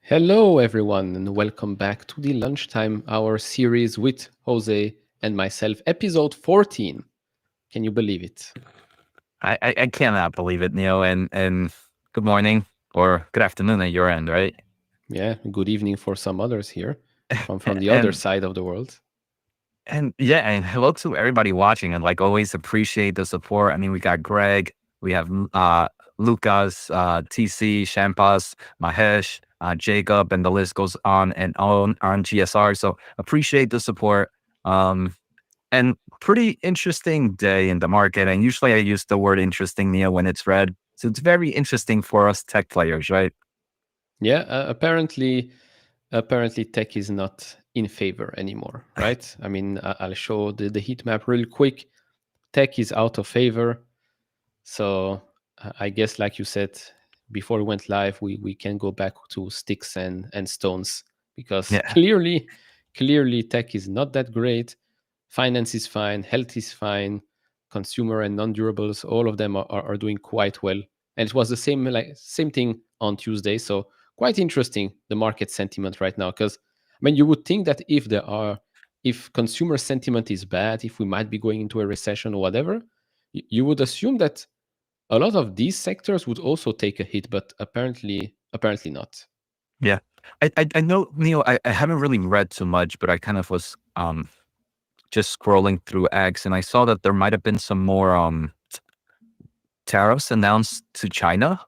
Hello, everyone, and welcome back to the Lunchtime Hour series with Jose and myself, episode 14. Can you believe it? I cannot believe it, Neil. And good morning or good afternoon at your end, right? Yeah, good evening for some others here from the other And side of the world. yeah, and hello to everybody watching. And like always, appreciate the support. I mean, we got Greg, we have Lucas, TC, Shampas, Mahesh, Jacob, and the list goes on and on GSR. So appreciate the support. And pretty interesting day in the market. And usually I use the word interesting, Neil, when it's red. So it's very interesting for us tech players, right? Yeah, apparently tech is not in favor anymore, right? I mean, I'll show the heat map real quick. Tech is out of favor. So I guess, like you said, before we went live, we can go back to sticks and stones because Yeah. clearly tech is not that great. Finance is fine, health is fine, consumer and non-durables, all of them are doing quite well. And it was the same thing on Tuesday. So quite interesting, the market sentiment right now. Because I mean, you would think that if consumer sentiment is bad, if we might be going into a recession or whatever, you would assume that a lot of these sectors would also take a hit, but apparently not. Yeah. I know, Neil, I haven't really read too much, but I kind of was just scrolling through X and I saw that there might have been some more tariffs announced to China.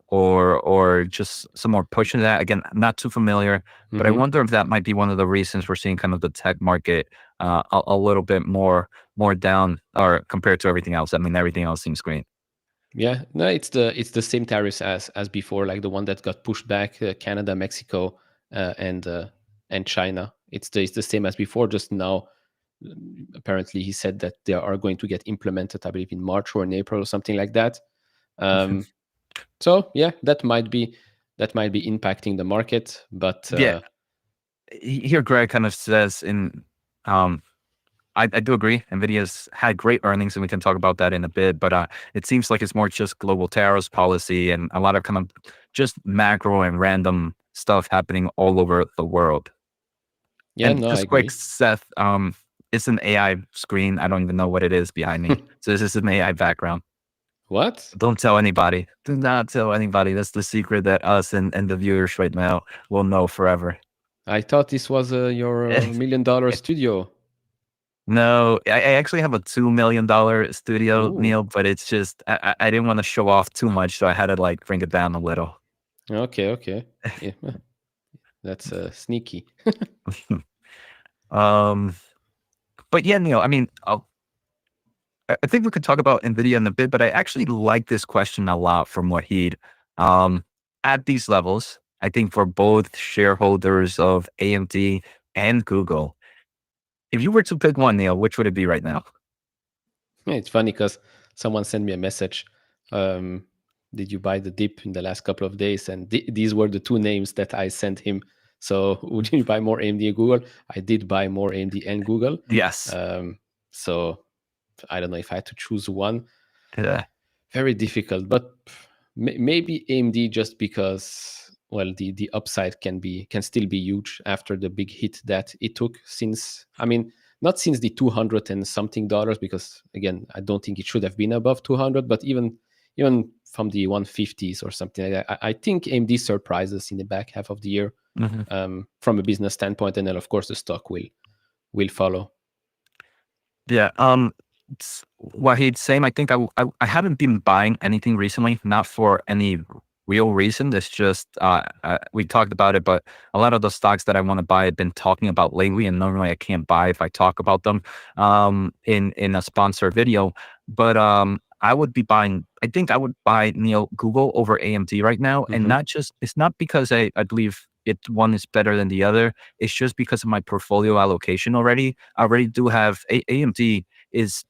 Or just some more push in that. Again, I'm not too familiar, but I wonder if that might be one of the reasons we're seeing kind of the tech market a little bit more down or compared to everything else. I mean, everything else seems great. Yeah, no, it's the same tariffs as before, like the one that got pushed back, Canada, Mexico, and China. It's the same as before. Just now, apparently, he said that they are going to get implemented, I believe, in March or in April or something like that. So yeah, that might be impacting the market, but Yeah, here Greg kind of says um, I do agree. Nvidia's had great earnings, and we can talk about that in a bit. But it seems like it's more just global tariffs policy and a lot of kind of just macro and random stuff happening all over the world. yeah, And no, I just quick, agree. Seth, it's an AI screen. I don't even know what it is behind me. So this is an AI background. What? Don't tell anybody. Do not tell anybody. That's the secret that us and the viewers right now will know forever. I thought this was your $1 million studio. No, I actually have a $2 million studio, Ooh, Neil, but it's just, I didn't want to show off too much. So I had to like bring it down a little. okay. Yeah, that's sneaky. um, but yeah, Neil, I mean, I think we could talk about Nvidia in a bit, but I actually like this question a lot from Wahid. Um, at these levels, I think for both shareholders of AMD and Google, if you were to pick one, Neil, which would it be right now? Yeah, it's funny because someone sent me a message. Um, did you buy the dip in the last couple of days? And these were the two names that I sent him. So would you buy more AMD and Google? I did buy more AMD and Google. Yes. So I don't know if I had to choose one. Yeah. Very difficult, but maybe AMD, just because, well, the upside can still be huge after the big hit that it took, since, I mean, not since the 200 and something dollars, because again, I don't think it should have been above 200, but even from the 150s or something like that, I think AMD surprises in the back half of the year, Mhm. from a business standpoint, and then of course the stock will follow. Yeah. Wahid, same. I think I haven't been buying anything recently, not for any real reason. It's just we talked about it, but a lot of the stocks that I want to buy I've been talking about lately, and normally I can't buy if I talk about them in a sponsor video. But I would be buying. I think I would buy Neil Google over AMD right now, and Hmm. not just. It's not because I believe it one is better than the other. It's just because of my portfolio allocation already. I already do have AMD is,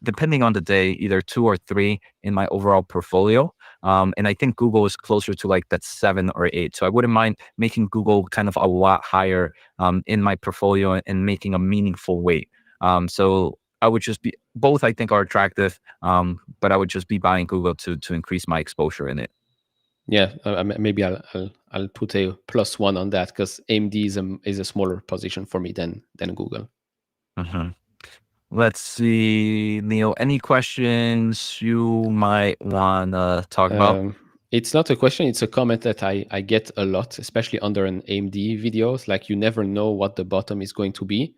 depending on the day, either 2 or 3 in my overall portfolio. And I think Google is closer to like that 7 or 8. So I wouldn't mind making Google kind of a lot higher in my portfolio and making a meaningful weight. So I would just be both. I think are attractive, but I would just be buying Google to increase my exposure in it. Yeah, maybe I'll put a +1 on that, because AMD is a smaller position for me than Google. Mhm. Let's see, Neil. Any questions you might want to talk about? Um, it's not a question; it's a comment that I get a lot, especially under an AMD videos. Like, you never know what the bottom is going to be,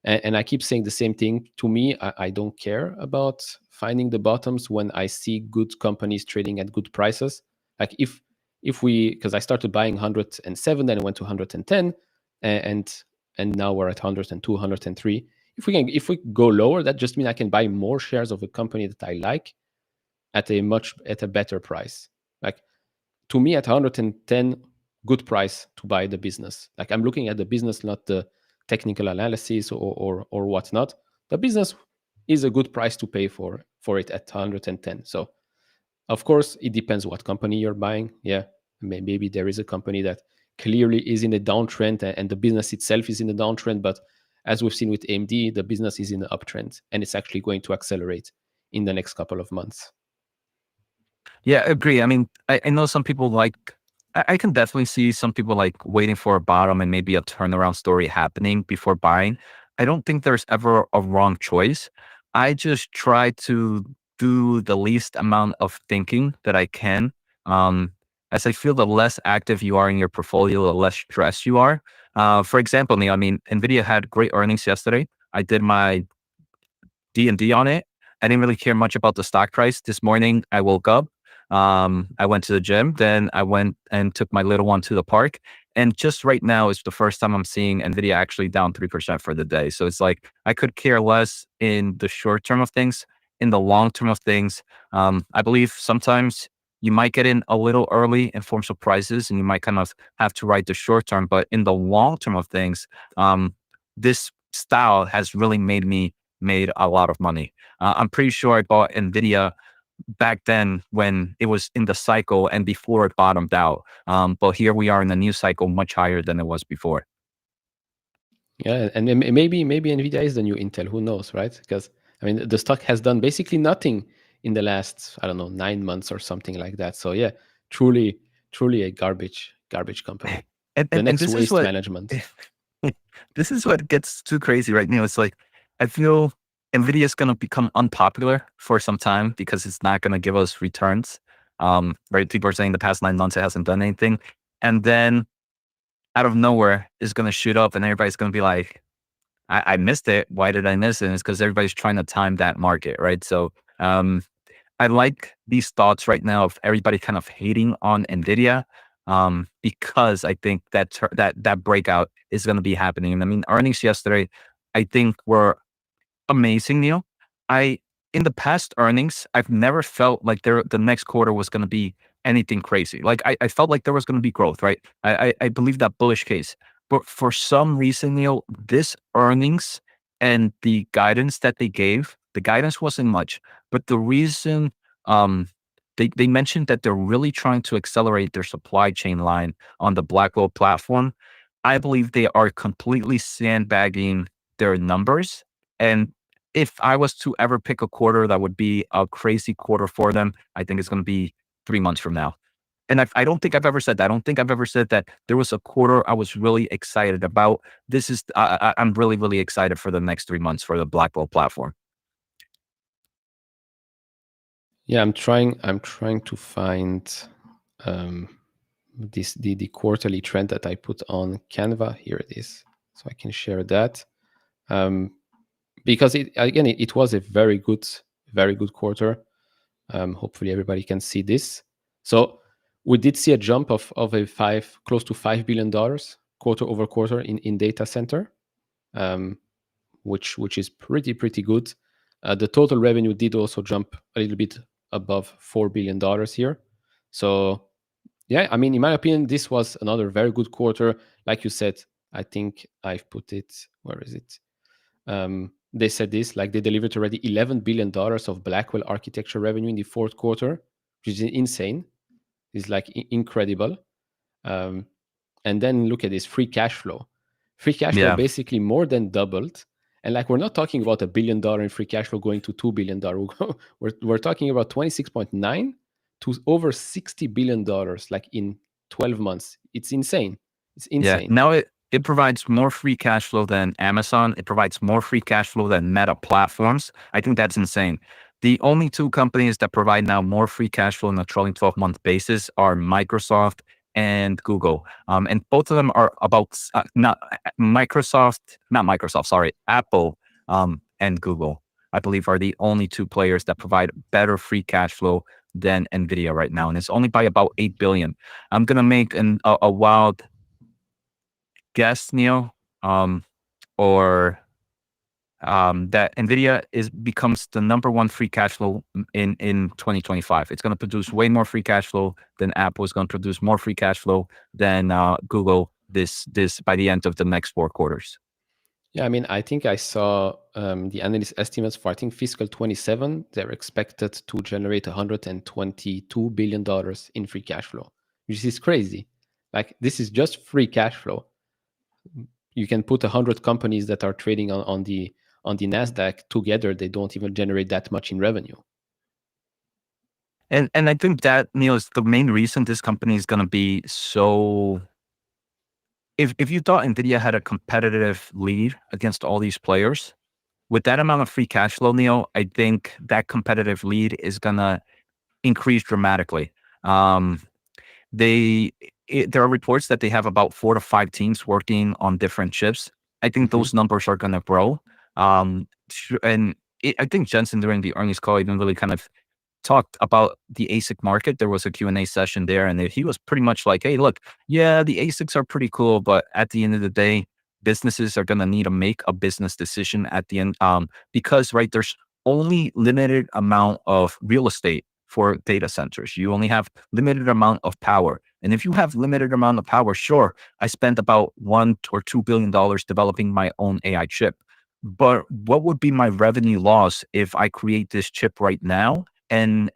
and I keep saying the same thing. To me, I don't care about finding the bottoms when I see good companies trading at good prices. Like, if we, because I started buying 107, then I went to 110, and and now we're at 102, 103. If we go lower, that just means I can buy more shares of a company that I like at a better price. Like, to me, at 110, good price to buy the business. Like, I'm looking at the business, not the technical analysis or whatnot. The business is a good price to pay for it at 110. So of course it depends what company you're buying. Yeah, maybe there is a company that clearly is in a downtrend, and the business itself is in a downtrend, but as we've seen with AMD, the business is in an uptrend, and it's actually going to accelerate in the next couple of months. Yeah, agree. I mean, I know some people like, I can definitely see some people like waiting for a bottom and maybe a turnaround story happening before buying. I don't think there's ever a wrong choice. I just try to do the least amount of thinking that I can. Um, as I feel the less active you are in your portfolio, the less stressed you are. For example, Neil, I mean, Nvidia had great earnings yesterday. I did my D&D on it. I didn't really care much about the stock price. This morning, I woke up. I went to the gym. Then I went and took my little one to the park. And just right now is the first time I'm seeing Nvidia actually down 3% for the day. So it's like I could care less in the short term of things. In the long term of things, I believe sometimes you might get in a little early in forms of prices, and you might kind of have to ride the short term. But in the long term of things, this style has really made a lot of money. I'm pretty sure I bought Nvidia back then when it was in the cycle and before it bottomed out. But here we are in a new cycle, much higher than it was before. Yeah, and maybe Nvidia is the new Intel. Who knows, right? Because I mean, the stock has done basically nothing in the last, I don't know, 9 months or something like that. So yeah, truly, truly a garbage company. The And next this is waste what management. this is what gets too crazy right now. It's like I feel Nvidia is going to become unpopular for some time because it's not going to give us returns. Right? People are saying the past 9 months it hasn't done anything, and then out of nowhere it's going to shoot up, and everybody's going to be like, I missed it. Why did I miss it? And it's because everybody's trying to time that market, right? So I like these thoughts right now of everybody kind of hating on Nvidia, because I think that breakout is going to be happening. And I mean, earnings yesterday, I think were amazing, Neil. I in the past earnings, I've never felt like the next quarter was going to be anything crazy. Like I felt like there was going to be growth, right? I believe that bullish case. But for some reason, Neil, this earnings and the guidance that they gave, the guidance wasn't much. But the reason um they mentioned that they're really trying to accelerate their supply chain line on the Blackwell platform. I believe they are completely sandbagging their numbers. And if I was to ever pick a quarter that would be a crazy quarter for them, I think it's going to be 3 months from now. And I don't think I've ever said that. I don't think I've ever said that there was a quarter I was really excited about. This is, I'm really, really excited for the next 3 months for the Blackwell platform. Yeah, I'm trying to find the quarterly trend that I put on Canva. Here it is, so I can share that. Because it was a very good quarter. Hopefully everybody can see this. So we did see a jump of close to $5 billion quarter over quarter in data center, which is pretty good. The total revenue did also jump a little bit above $4 billion here. So yeah, I mean, in my opinion, this was another very good quarter. Like you said, I think I've put it. Where is it? They said this, like they delivered already $11 billion of Blackwell architecture revenue in the fourth quarter, which is insane. It's like incredible. And then look at this free cash flow. Free cash flow Yeah. basically more than doubled. And like, we're not talking about $1 billion in free cash flow going to $2 billion. We're talking about 26.9 to over $60 billion, like in 12 months. It's insane. It's Yeah. insane. Now it provides more free cash flow than Amazon. It provides more free cash flow than Meta platforms. I think that's insane. The only two companies that provide now more free cash flow on a trailing 12-month basis are Microsoft and Google. And both of them are about not Microsoft, sorry, Apple and Google, I believe, are the only two players that provide better free cash flow than Nvidia right now. And it's only by about 8 billion. I'm going to make a wild guess, Neil, or that Nvidia becomes the number one free cash flow in 2025. It's going to produce way more free cash flow than Apple. Is going to produce more free cash flow than Google this by the end of the next 4 quarters. Yeah, I mean, I think I saw the analyst estimates for, I think, fiscal 27. They're expected to generate $122 billion in free cash flow, which is crazy. Like, this is just free cash flow. You can put 100 companies that are trading on the NASDAQ together. They don't even generate that much in revenue. And I think that, Neil, is the main reason this company is going to be so. If you thought Nvidia had a competitive lead against all these players, with that amount of free cash flow, Neil, I think that competitive lead is going to increase dramatically. Um, there are reports that they have about 4 to 5 teams working on different chips. I think those numbers are going to grow. And I think Jensen during the earnings call even really kind of talked about the ASIC market. There was a Q&A session there, and he was pretty much like, hey, look, yeah, the ASICs are pretty cool, but at the end of the day, businesses are going to need to make a business decision at the end, because, right, there's only limited amount of real estate for data centers. You only have limited amount of power. And if you have limited amount of power, sure, I spent about $1 or $2 billion developing my own AI chip. But what would be my revenue loss if I create this chip right now and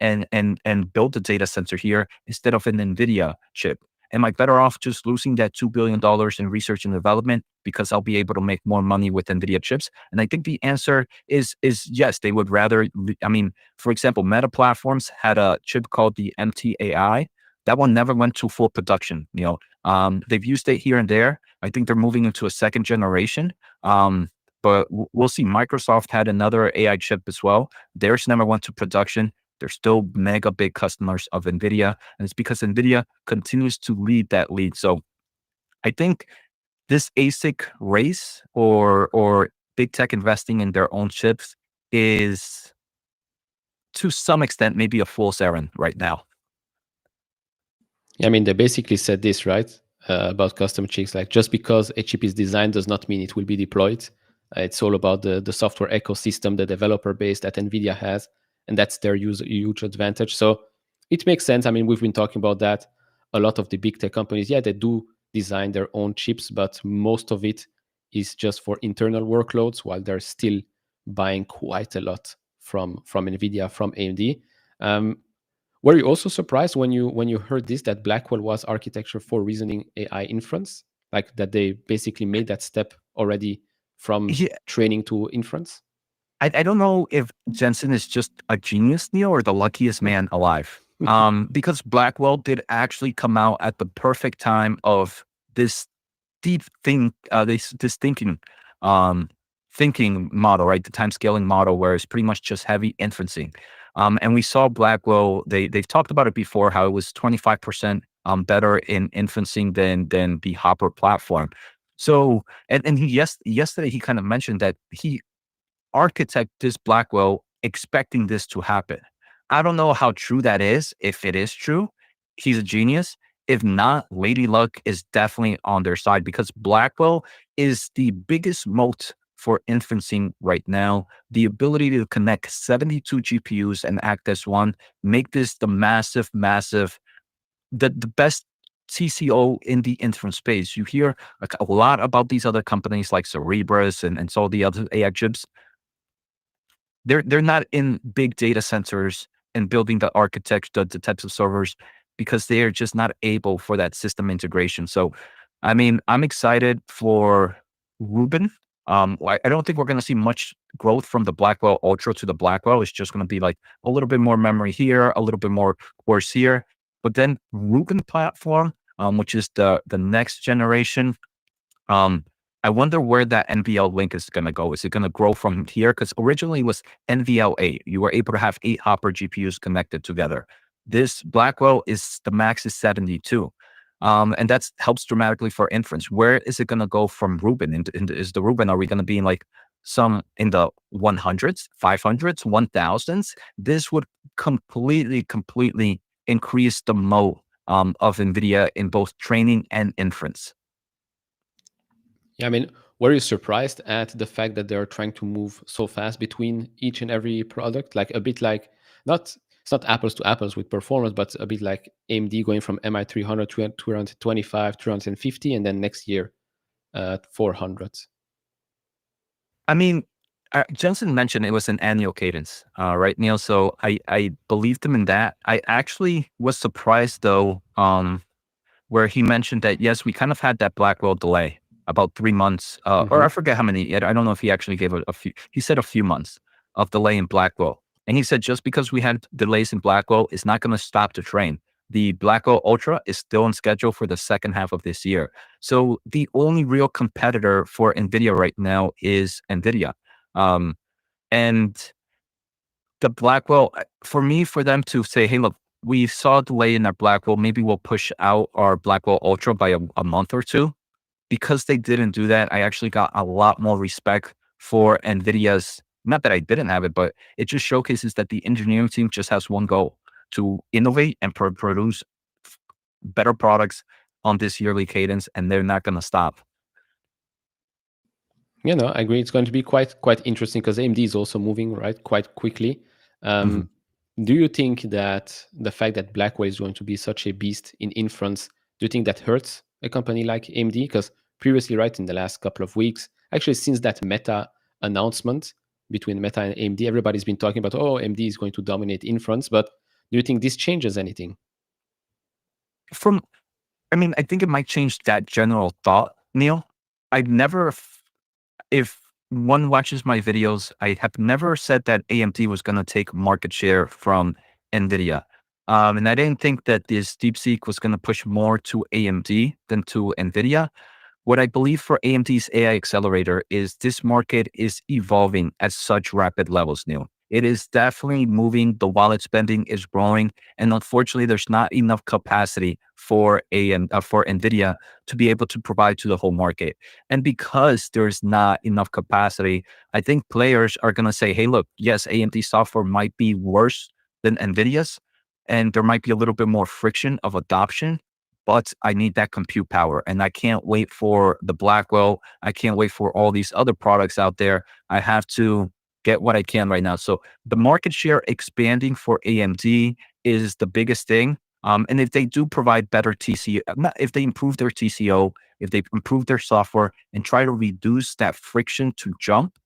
build the data center here instead of an Nvidia chip? Am I better off just losing that $2 billion in research and development because I'll be able to make more money with Nvidia chips? And I think the answer is yes. They would rather. I mean, for example, Meta Platforms had a chip called the MTAI. That one never went to full production. They've used it here and there. I think they're moving into a second generation. But we'll see. Microsoft had another AI chip as well. Theirs never went to production. They're still mega big customers of Nvidia, and it's because Nvidia continues to lead that lead. So I think this ASIC race or big tech investing in their own chips is, to some extent, maybe a fool's errand right now. Yeah, I mean, they basically said this, right? About custom chips, like, just because a chip is designed does not mean it will be deployed. It's all about the software ecosystem, the developer base that Nvidia has, and that's their huge advantage. So it makes sense. I mean, we've been talking about that. A lot of the big tech companies, yeah, they do design their own chips, but most of it is just for internal workloads, while they're still buying quite a lot from Nvidia, from AMD. Were you also surprised when you heard this, that Blackwell was architecture for reasoning AI inference, like that they basically made that step already from Yeah, training to inference? I don't know if Jensen is just a genius, Neil, or the luckiest man alive. Because Blackwell did actually come out at the perfect time of this this um, thinking model, right? The time scaling model, where it's pretty much just heavy inferencing. And we saw Blackwell. They've talked about it before, how it was 25% better in inferencing than the Hopper platform. So, and yesterday he kind of mentioned that he architect this Blackwell expecting this to happen. I don't know how true that is. If it is true, he's a genius. If not, Lady Luck is definitely on their side, because Blackwell is the biggest moat for inferencing right now. The ability to connect 72 GPUs and act as one, make this the massive, the best TCO in the inference space. You hear a lot about these other companies like Cerebras and so the other AI chips. They're not in big data centers and building the architecture, the types of servers, because they are just not able for that system integration. So, I mean, I'm excited for Rubin. I don't think we're going to see much growth from the Blackwell Ultra to the Blackwell. It's just going to be like a little bit more memory here, a little bit more cores here. But then Rubin platform, which is the next generation, um, I wonder where that NVL link is going to go. Is it going to grow from here? Because originally it was NVL8. You were able to have 8 Hopper GPUs connected together. This Blackwell is the max is 72. And that helps dramatically for inference. Where is it going to go from Rubin? Is the Rubin, are we going to be in like some in the 100s, 500s, 1000s? This would completely increase the moat of NVIDIA in both training and inference. Yeah, I mean, were you surprised at the fact that they're trying to move so fast between each and every product? Like a bit like, not it's not apples to apples with performance, but a bit like AMD going from MI 300 to 225, 250, and then next year 400. I mean, Jensen mentioned it was an annual cadence, right, Neil? So I believed him in that. I actually was surprised though, where he mentioned that yes, we kind of had that Blackwell delay about 3 months, or I Hmm. forget how many. I don't know if he actually gave a few. He said a few months of delay in Blackwell, and he said just because we had delays in Blackwell is not going to stop the train. The Blackwell Ultra is still on schedule for the second half of this year. So the only real competitor for Nvidia right now is Nvidia, um, and the Blackwell, for me, for them to say, "Hey, look, we saw a delay in our Blackwell. Maybe we'll push out our Blackwell Ultra by a month or two." Because they didn't do that, I actually got a lot more respect for NVIDIA's. Not that I didn't have it, but it just showcases that the engineering team just has one goal: to innovate and produce better products on this yearly cadence, and they're not going to stop. Yeah, no, I agree. It's going to be quite interesting because AMD is also moving right quite quickly. Mhm. Um, do you think that the fact that Blackwell is going to be such a beast in inference, do you think that hurts a company like AMD? Because previously, right, in the last couple of weeks, actually since that Meta announcement between Meta and AMD, everybody's been talking about, oh, AMD is going to dominate inference. But do you think this changes anything? From, I mean, I think it might change that general thought, Neil. I've never if one watches my videos, I have never said that AMD was going to take market share from NVIDIA. And I didn't think that this DeepSeek was going to push more to AMD than to NVIDIA. What I believe for AMD's AI accelerator is this market is evolving at such rapid levels, Neil. It is definitely moving. The wallet spending is growing, and unfortunately, there's not enough capacity for for Nvidia to be able to provide to the whole market. And because there's not enough capacity, I think players are going to say, "Hey, look, yes, AMD software might be worse than Nvidia's, and there might be a little bit more friction of adoption, but I need that compute power. And I can't wait for the Blackwell. I can't wait for all these other products out there. I have to get what I can right now. So the market share expanding for AMD is the biggest thing. And if they do provide better TCO, if they improve their TCO, if they improve their software and try to reduce that friction to jump,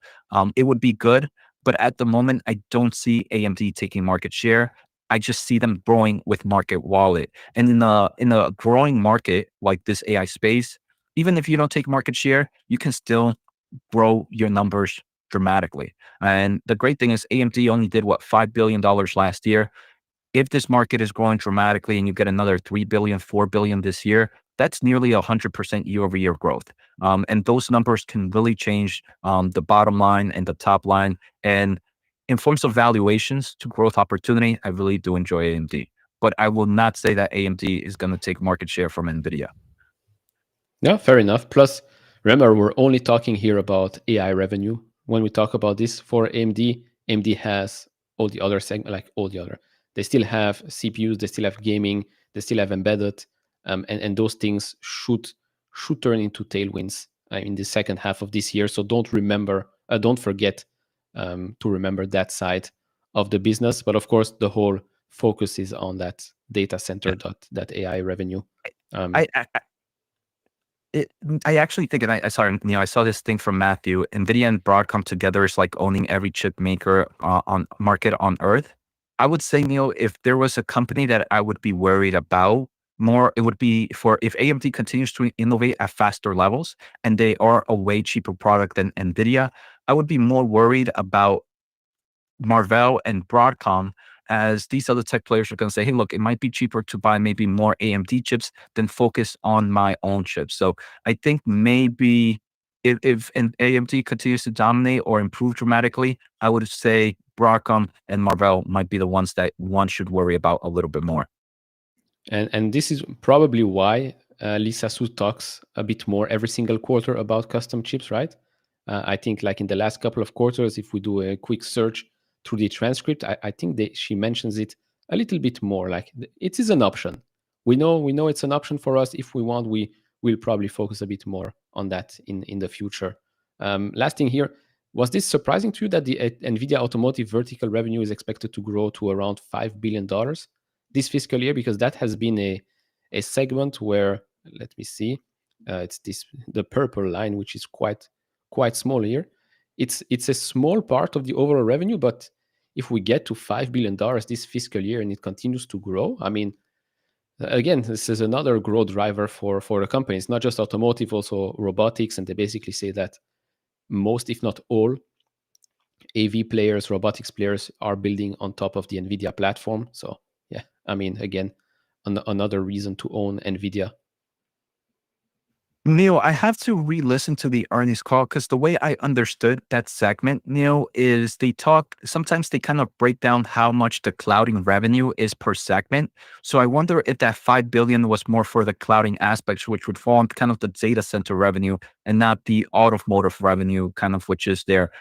it would be good. But at the moment, I don't see AMD taking market share. I just see them growing with market wallet. And in a growing market like this AI space, even if you don't take market share, you can still grow your numbers dramatically. And the great thing is AMD only did what, $5 billion last year. If this market is growing dramatically and you get another 3 billion, 4 billion this year, that's nearly 100% year over year growth. And those numbers can really change the bottom line and the top line. And in forms of valuations to growth opportunity, I really do enjoy AMD. But I will not say that AMD is going to take market share from Nvidia. Yeah, fair enough. Plus, remember, we're only talking here about AI revenue. When we talk about this for AMD, AMD has all the other segment, like all the other. They still have CPUs, they still have gaming, they still have embedded, and those things should turn into tailwinds in the second half of this year. So don't forget to remember that side of the business. But of course, the whole focus is on that data center, Yeah. that AI revenue. I, I, It, I actually think, and I sorry, I saw this thing from Matthew. Nvidia and Broadcom together is like owning every chip maker on market on Earth. I would say, Neil, if there was a company that I would be worried about more, it would be for if AMD continues to innovate at faster levels and they are a way cheaper product than Nvidia. I would be more worried about Marvell and Broadcom, as these other tech players are going to say, hey, look, it might be cheaper to buy maybe more AMD chips than focus on my own chips. So I think maybe if an AMD continues to dominate or improve dramatically, I would say Broadcom and Marvell might be the ones that one should worry about a little bit more. And this is probably why Lisa Su talks a bit more every single quarter about custom chips, right? I think like in the last couple of quarters, if we do a quick search through the transcript, I think she mentions it a little bit more. Like it is an option. We know it's an option for us. If we want, we will probably focus a bit more on that in the future. Last thing here, was this surprising to you that the Nvidia automotive vertical revenue is expected to grow to around $5 billion this fiscal year? Because that has been a segment where, let me see, it's this the purple line, which is quite small here. It's a small part of the overall revenue, but if we get to $5 billion this fiscal year and it continues to grow, I mean, again, this is another growth driver for the company. It's not just automotive, also robotics, and they basically say that most, if not all, AV players, robotics players are building on top of the NVIDIA platform. So yeah, I mean, again, another reason to own NVIDIA. Neil, I have to re-listen to the earnings call because the way I understood that segment, Neil, is sometimes they kind of break down how much the clouding revenue is per segment. So I wonder if that 5 billion was more for the clouding aspects, which would fall on kind of the data center revenue and not the automotive revenue, kind of which is their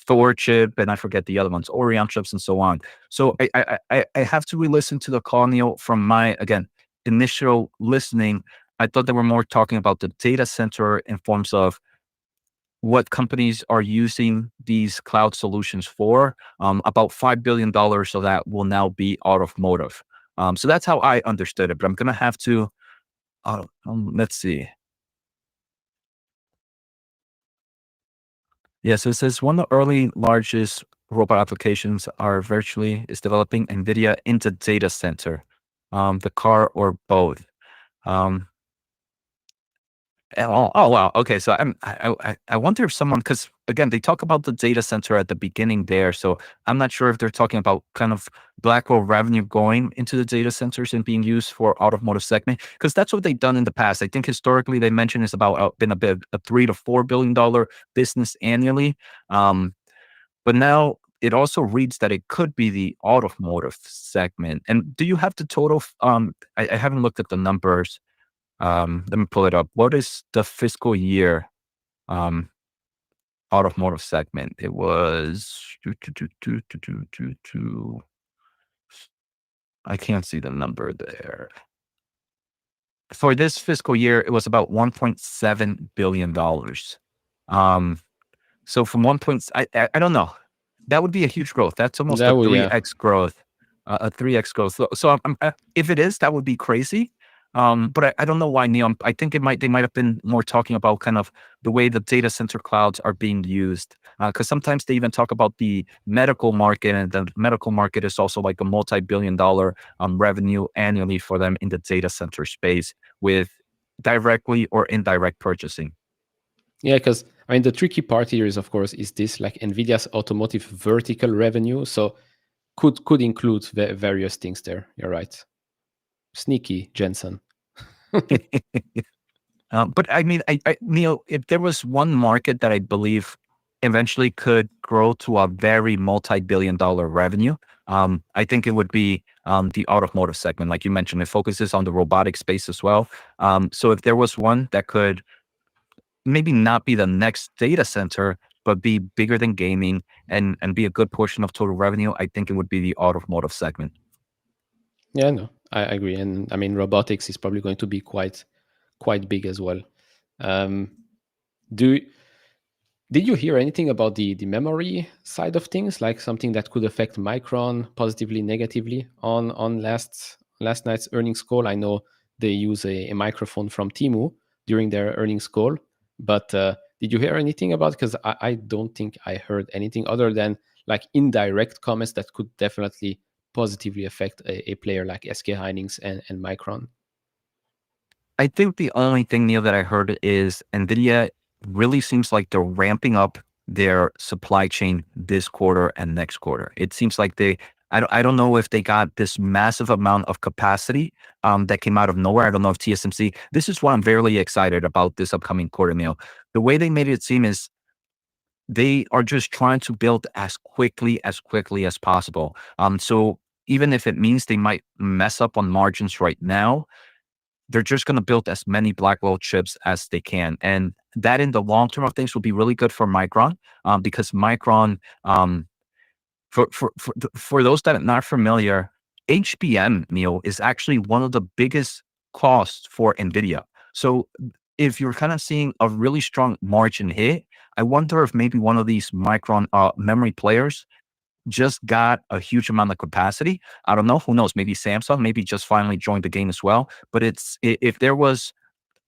Thor chip, and I forget the other ones, Orion chips and so on. So I have to re-listen to the call, Neil, from my, again, initial listening. I thought they were more talking about the data center in forms of what companies are using these cloud solutions for. About $5 billion of that will now be automotive. So that's how I understood it, but I'm going to have to, let's see. Yeah, so it says one of the early largest robot applications is developing NVIDIA into data center, the car or both. Um, oh wow. Okay, so I wonder if someone, because again they talk about the data center at the beginning there, so I'm not sure if they're talking about kind of Blackwell revenue going into the data centers and being used for automotive segment, because that's what they've done in the past. I think historically they mentioned it's about been a $3 to $4 billion business annually, but now it also reads that it could be the automotive segment. And do you have the total? I haven't looked at the numbers. Let me pull it up. What is the fiscal year um automotive segment? It was I can't see the number there. For this fiscal year, it was about $1.7 billion. Um, so from one point, I don't know. That would be a huge growth. That's almost That a would, three yeah. x growth, a 3x growth. So if it is, that would be crazy. But I don't know why, Neon. I think they might have been more talking about kind of the way the data center clouds are being used. Because sometimes they even talk about the medical market, and the medical market is also like a multi-billion-dollar revenue annually for them in the data center space with directly or indirect purchasing. Yeah, because I mean the tricky part here is, of course, is this like Nvidia's automotive vertical revenue. So could include various things there. You're right. Sneaky, Jensen. But I mean, Neil, if there was one market that I believe eventually could grow to a very multi-billion-dollar revenue, I think it would be the automotive segment. Like you mentioned, it focuses on the robotic space as well. So if there was one that could maybe not be the next data center, but be bigger than gaming and be a good portion of total revenue, I think it would be the automotive segment. Yeah, no, I agree. And I mean robotics is probably going to be quite big as well. Um, do Did you hear anything about the memory side of things, like something that could affect Micron positively, negatively on last night's earnings call? I know they use a microphone from Timu during their earnings call, but did you hear anything about? Because I don't think I heard anything other than like indirect comments that could definitely positively affect a player like SK Hynix and Micron. I think the only thing, Neil, that I heard is NVIDIA really seems like they're ramping up their supply chain this quarter and next quarter. It seems like I don't know if they got this massive amount of capacity that came out of nowhere. I don't know if TSMC, this is why I'm very excited about this upcoming quarter, Neil. The way they made it seem is they are just trying to build as quickly as possible. So even if it means they might mess up on margins right now, they're just going to build as many Blackwell chips as they can. And that in the long term of things will be really good for Micron because Micron, for those that are not familiar, HBM, Neil, is actually one of the biggest costs for NVIDIA. So if you're kind of seeing a really strong margin hit, I wonder if maybe one of these Micron memory players just got a huge amount of capacity. I don't know. Who knows? Maybe Samsung, maybe just finally joined the game as well. But if there was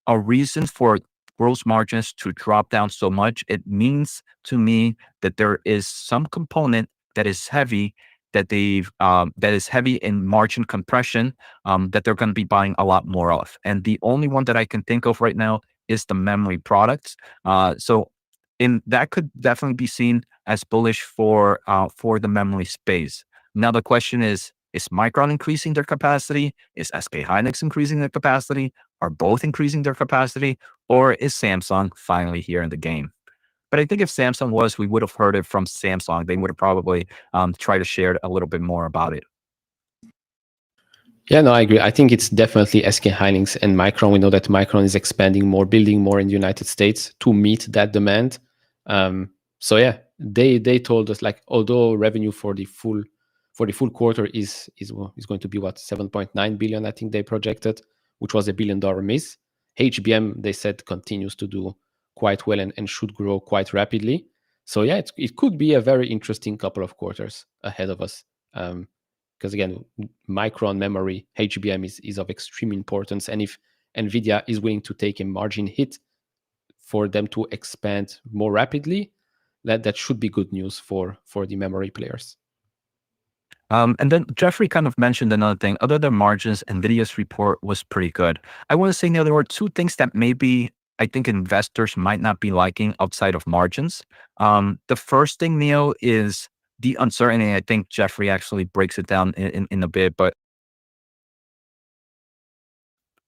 a reason for gross margins to drop down so much, it means to me that there is some component that is heavy that is heavy in margin compression that they're going to be buying a lot more of. And the only one that I can think of right now is the memory products. So in that could definitely be seen as bullish for the memory space. Now the question is Micron increasing their capacity? Is SK Hynix increasing their capacity? Are both increasing their capacity? Or is Samsung finally here in the game? But I think if Samsung was, we would have heard it from Samsung. They would have probably tried to share a little bit more about it. Yeah, no, I agree. I think it's definitely SK Hynix and Micron. We know that Micron is expanding more, building more in the United States to meet that demand. So yeah, they told us like although revenue for the full quarter is going to be what 7.9 billion, I think they projected, which was $1 billion miss. HBM they said continues to do quite well and should grow quite rapidly. So yeah, it could be a very interesting couple of quarters ahead of us. Because again, Micron memory, HBM is of extreme importance. And if NVIDIA is willing to take a margin hit for them to expand more rapidly, that should be good news for the memory players. And then Jeffrey kind of mentioned another thing. Other than margins, NVIDIA's report was pretty good. I want to say, Neil, there were two things that maybe I think investors might not be liking outside of margins. The first thing, Neil, is the uncertainty. I think Jeffrey actually breaks it down in a bit, but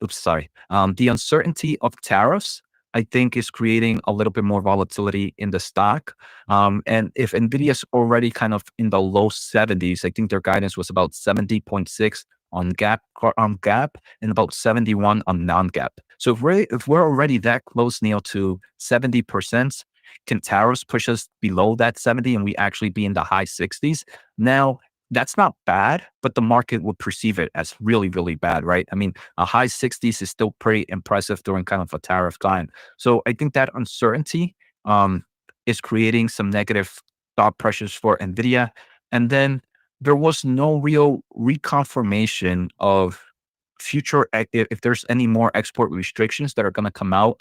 oops, sorry. The uncertainty of tariffs, I think, is creating a little bit more volatility in the stock. And if Nvidia's already kind of in the low 70s, I think their guidance was about 70.6 on gap and about 71 on non-gap. So if we're already that close, Neil, to 70%, can tariffs push us below that 70 and we actually be in the high 60s? Now, that's not bad, but the market would perceive it as really, really bad, right? I mean, a high 60s is still pretty impressive during kind of a tariff time. So I think that uncertainty um, is creating some negative thought pressures for Nvidia. And then there was no real reconfirmation of future if there's any more export restrictions that are going to come out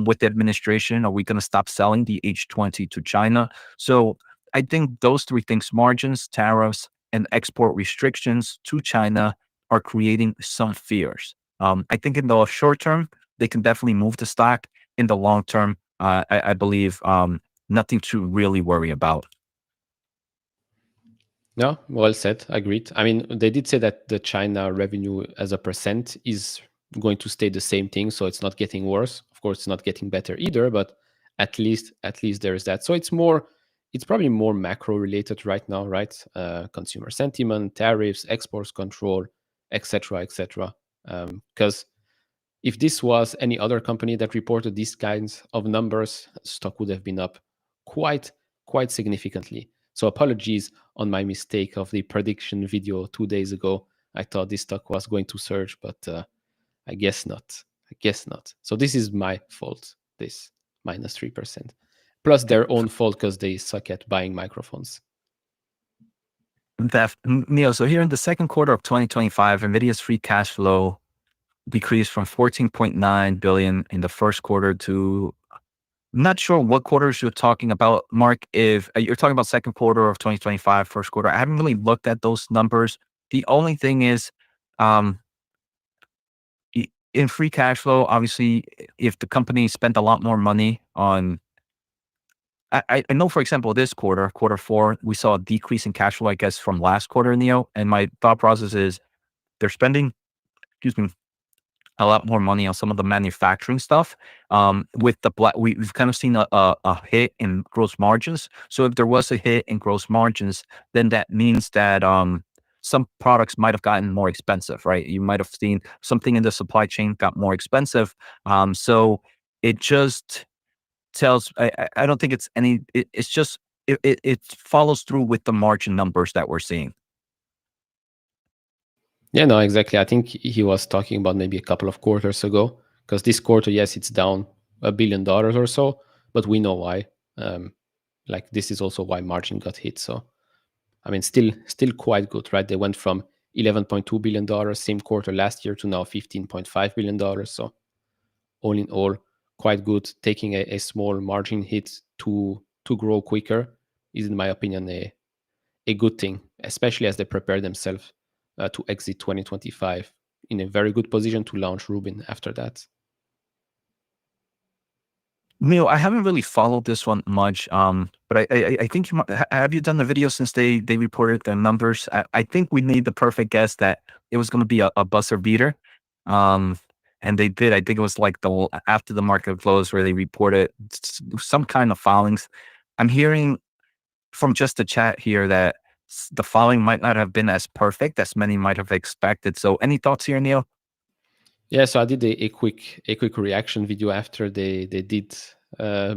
with the administration. Are we going to stop selling the H20 to China? So I think those three things: margins, tariffs, and export restrictions to China, are creating some fears. I think in the short term, they can definitely move the stock. In the long term, I believe nothing to really worry about. No, well said. Agreed. I mean, they did say that the China revenue as a percent is going to stay the same thing, so it's not getting worse. Of course, it's not getting better either, but at least there is that. So it's probably more macro related right now, right? Consumer sentiment, tariffs, exports control, etc., etc. Because if this was any other company that reported these kinds of numbers, stock would have been up quite quite significantly. So apologies on my mistake of the prediction video 2 days ago. I thought this stock was going to surge, but I guess not. I guess not. So this is my fault. This -3%, plus their own fault because they suck at buying microphones. Neil, so here in the second quarter of 2025, Nvidia's free cash flow decreased from 14.9 billion in the first quarter to, I'm not sure what quarters you're talking about, Mark. If you're talking about second quarter of 2025, first quarter, I haven't really looked at those numbers. The only thing is, um, in free cash flow, obviously, if the company spent a lot more money on, I know, for example, this quarter, quarter four, we saw a decrease in cash flow, I guess, from last quarter, Neo. And my thought process is they're spending, excuse me, a lot more money on some of the manufacturing stuff. With the we've kind of seen a hit in gross margins. So if there was a hit in gross margins, then that means that some products might have gotten more expensive, right? You might have seen something in the supply chain got more expensive. So it just tells. I don't think it's any. It's just it follows through with the margin numbers that we're seeing. Yeah, no, exactly. I think he was talking about maybe a couple of quarters ago, because this quarter, yes, it's down $1 billion or so, but we know why. Um, like this is also why margin got hit. So I mean, still quite good, right? They went from $11.2 billion same quarter last year to now $15.5 billion. So all in all, quite good. Taking a small margin hit to grow quicker is, in my opinion, a good thing, especially as they prepare themselves to exit 2025 in a very good position to launch Rubin after that. Neil, I haven't really followed this one much, but I think have you done the video since they reported their numbers? I think we made the perfect guess that it was going to be a buzzer beater, um, and they did. I think it was like the after the market closed where they reported some kind of filings. I'm hearing from just the chat here that the filing might not have been as perfect as many might have expected. So, any thoughts here, Neil? Yeah, so I did a quick reaction video after they did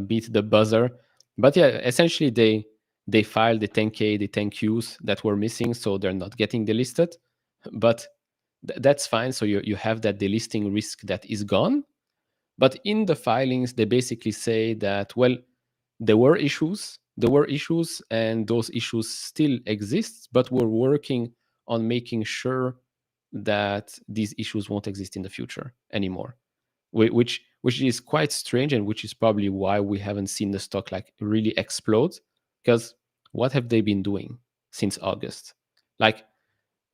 beat the buzzer, but yeah, essentially they filed the 10K, the 10Qs that were missing, so they're not getting delisted, but that's fine. So you have that delisting risk that is gone. But in the filings, they basically say that, well, there were issues, and those issues still exist, but we're working on making sure that these issues won't exist in the future anymore. Which is quite strange, and which is probably why we haven't seen the stock like really explode. Because what have they been doing since August? Like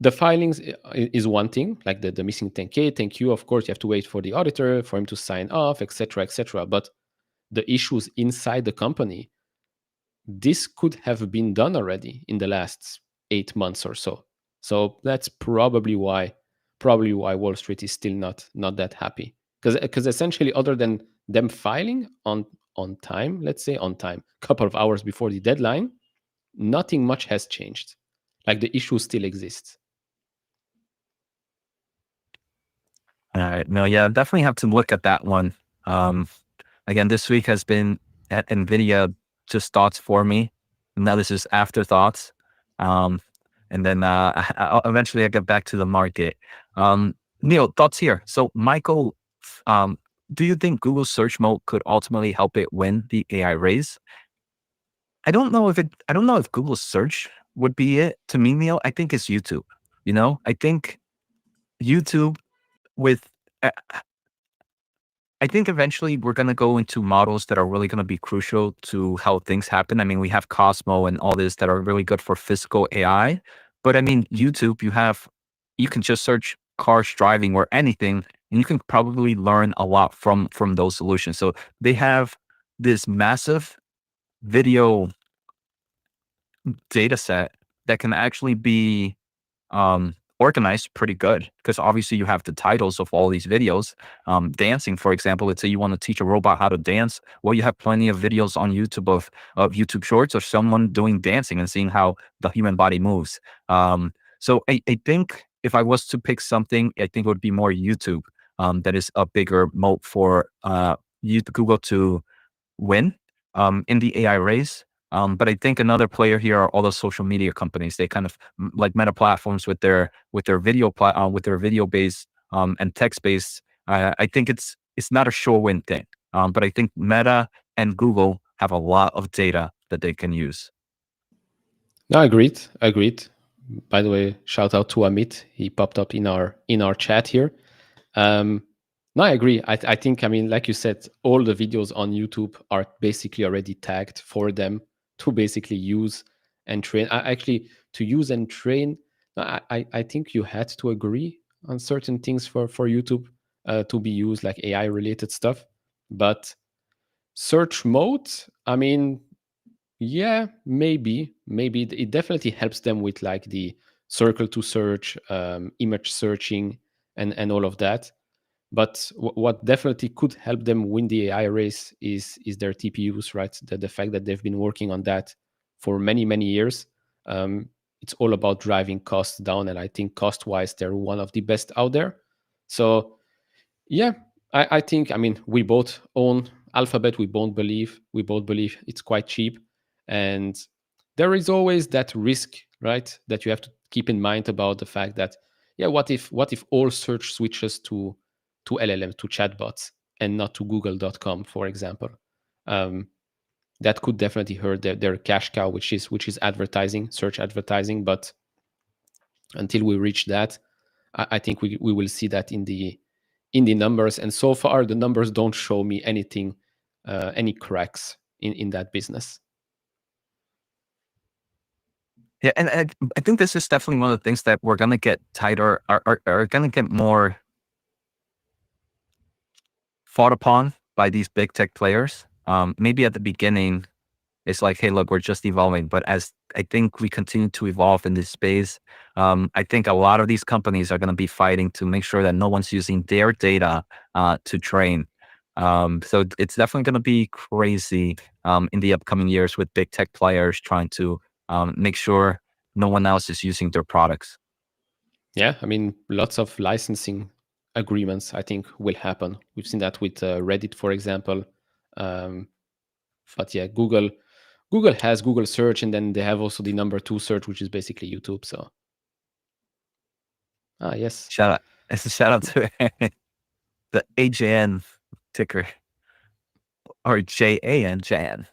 the filings is one thing, like the missing 10K, 10Q. Of course, you have to wait for the auditor for him to sign off, etc., etc. But the issues inside the company, this could have been done already in the last 8 months or so. So that's probably why Wall Street is still not that happy, because essentially, other than them filing on time, let's say on time, couple of hours before the deadline, nothing much has changed. Like the issue still exists. All right. No, yeah, definitely have to look at that one. Um, Again, this week has been at Nvidia just thoughts for me. Now this is afterthoughts. Um, and then eventually I get back to the market. Um, Neil, thoughts here. So Michael, um, do you think Google search mode could ultimately help it win the AI race? I don't know if Google search would be it to me, Neil. I think it's YouTube. You know, I think YouTube with uh, I think eventually we're going to go into models that are really going to be crucial to how things happen. I mean, we have Cosmo and all this that are really good for physical AI. But I mean, YouTube, you can just search cars driving or anything, and you can probably learn a lot from those solutions. So they have this massive video data set that can actually be organized pretty good because obviously you have the titles of all these videos. Dancing, for example, let's say you want to teach a robot how to dance. Well, you have plenty of videos on YouTube of YouTube Shorts of someone doing dancing and seeing how the human body moves. So I think if I was to pick something, I think it would be more YouTube. That is a bigger moat for Google to win in the AI race. But I think another player here are all the social media companies. They kind of like Meta platforms with their video based and text based. I think it's not a sure win thing. But I think Meta and Google have a lot of data that they can use. No, agreed. Agreed. By the way, shout out to Amit. He popped up in our chat here. Um, no, I agree. I think, I mean, like you said, all the videos on YouTube are basically already tagged for them to basically use and train. Actually, to use and train, I think you had to agree on certain things for YouTube to be used, like AI related stuff. But search mode, I mean, yeah, maybe it definitely helps them with like the circle to search, image searching, and all of that. But what definitely could help them win the AI race is their TPUs, right? The fact that they've been working on that for many years. Um, it's all about driving costs down, and I think cost wise, they're one of the best out there. So yeah, I think, I mean, we both own Alphabet. We both believe it's quite cheap, and there is always that risk, right? That you have to keep in mind about the fact that, yeah, what if all search switches to LLM, to chatbots, and not to Google.com, for example? Um, that could definitely hurt their cash cow, which is advertising, search advertising. But until we reach that, I think we will see that in the numbers. And so far, the numbers don't show me anything, any cracks in that business. Yeah, and I think this is definitely one of the things that we're gonna get tighter, are gonna get more fought upon by these big tech players. Maybe at the beginning, it's like, hey, look, we're just evolving. But as I think we continue to evolve in this space, I think a lot of these companies are going to be fighting to make sure that no one's using their data to train. So it's definitely going to be crazy in the upcoming years with big tech players trying to make sure no one else is using their products. Yeah, I mean, lots of licensing agreements, I think, will happen. We've seen that with Reddit, for example. Um, but yeah, Google has Google search, and then they have also the number two search, which is basically YouTube. So yes. Shout out. It's a shout out to the AJN ticker or JAN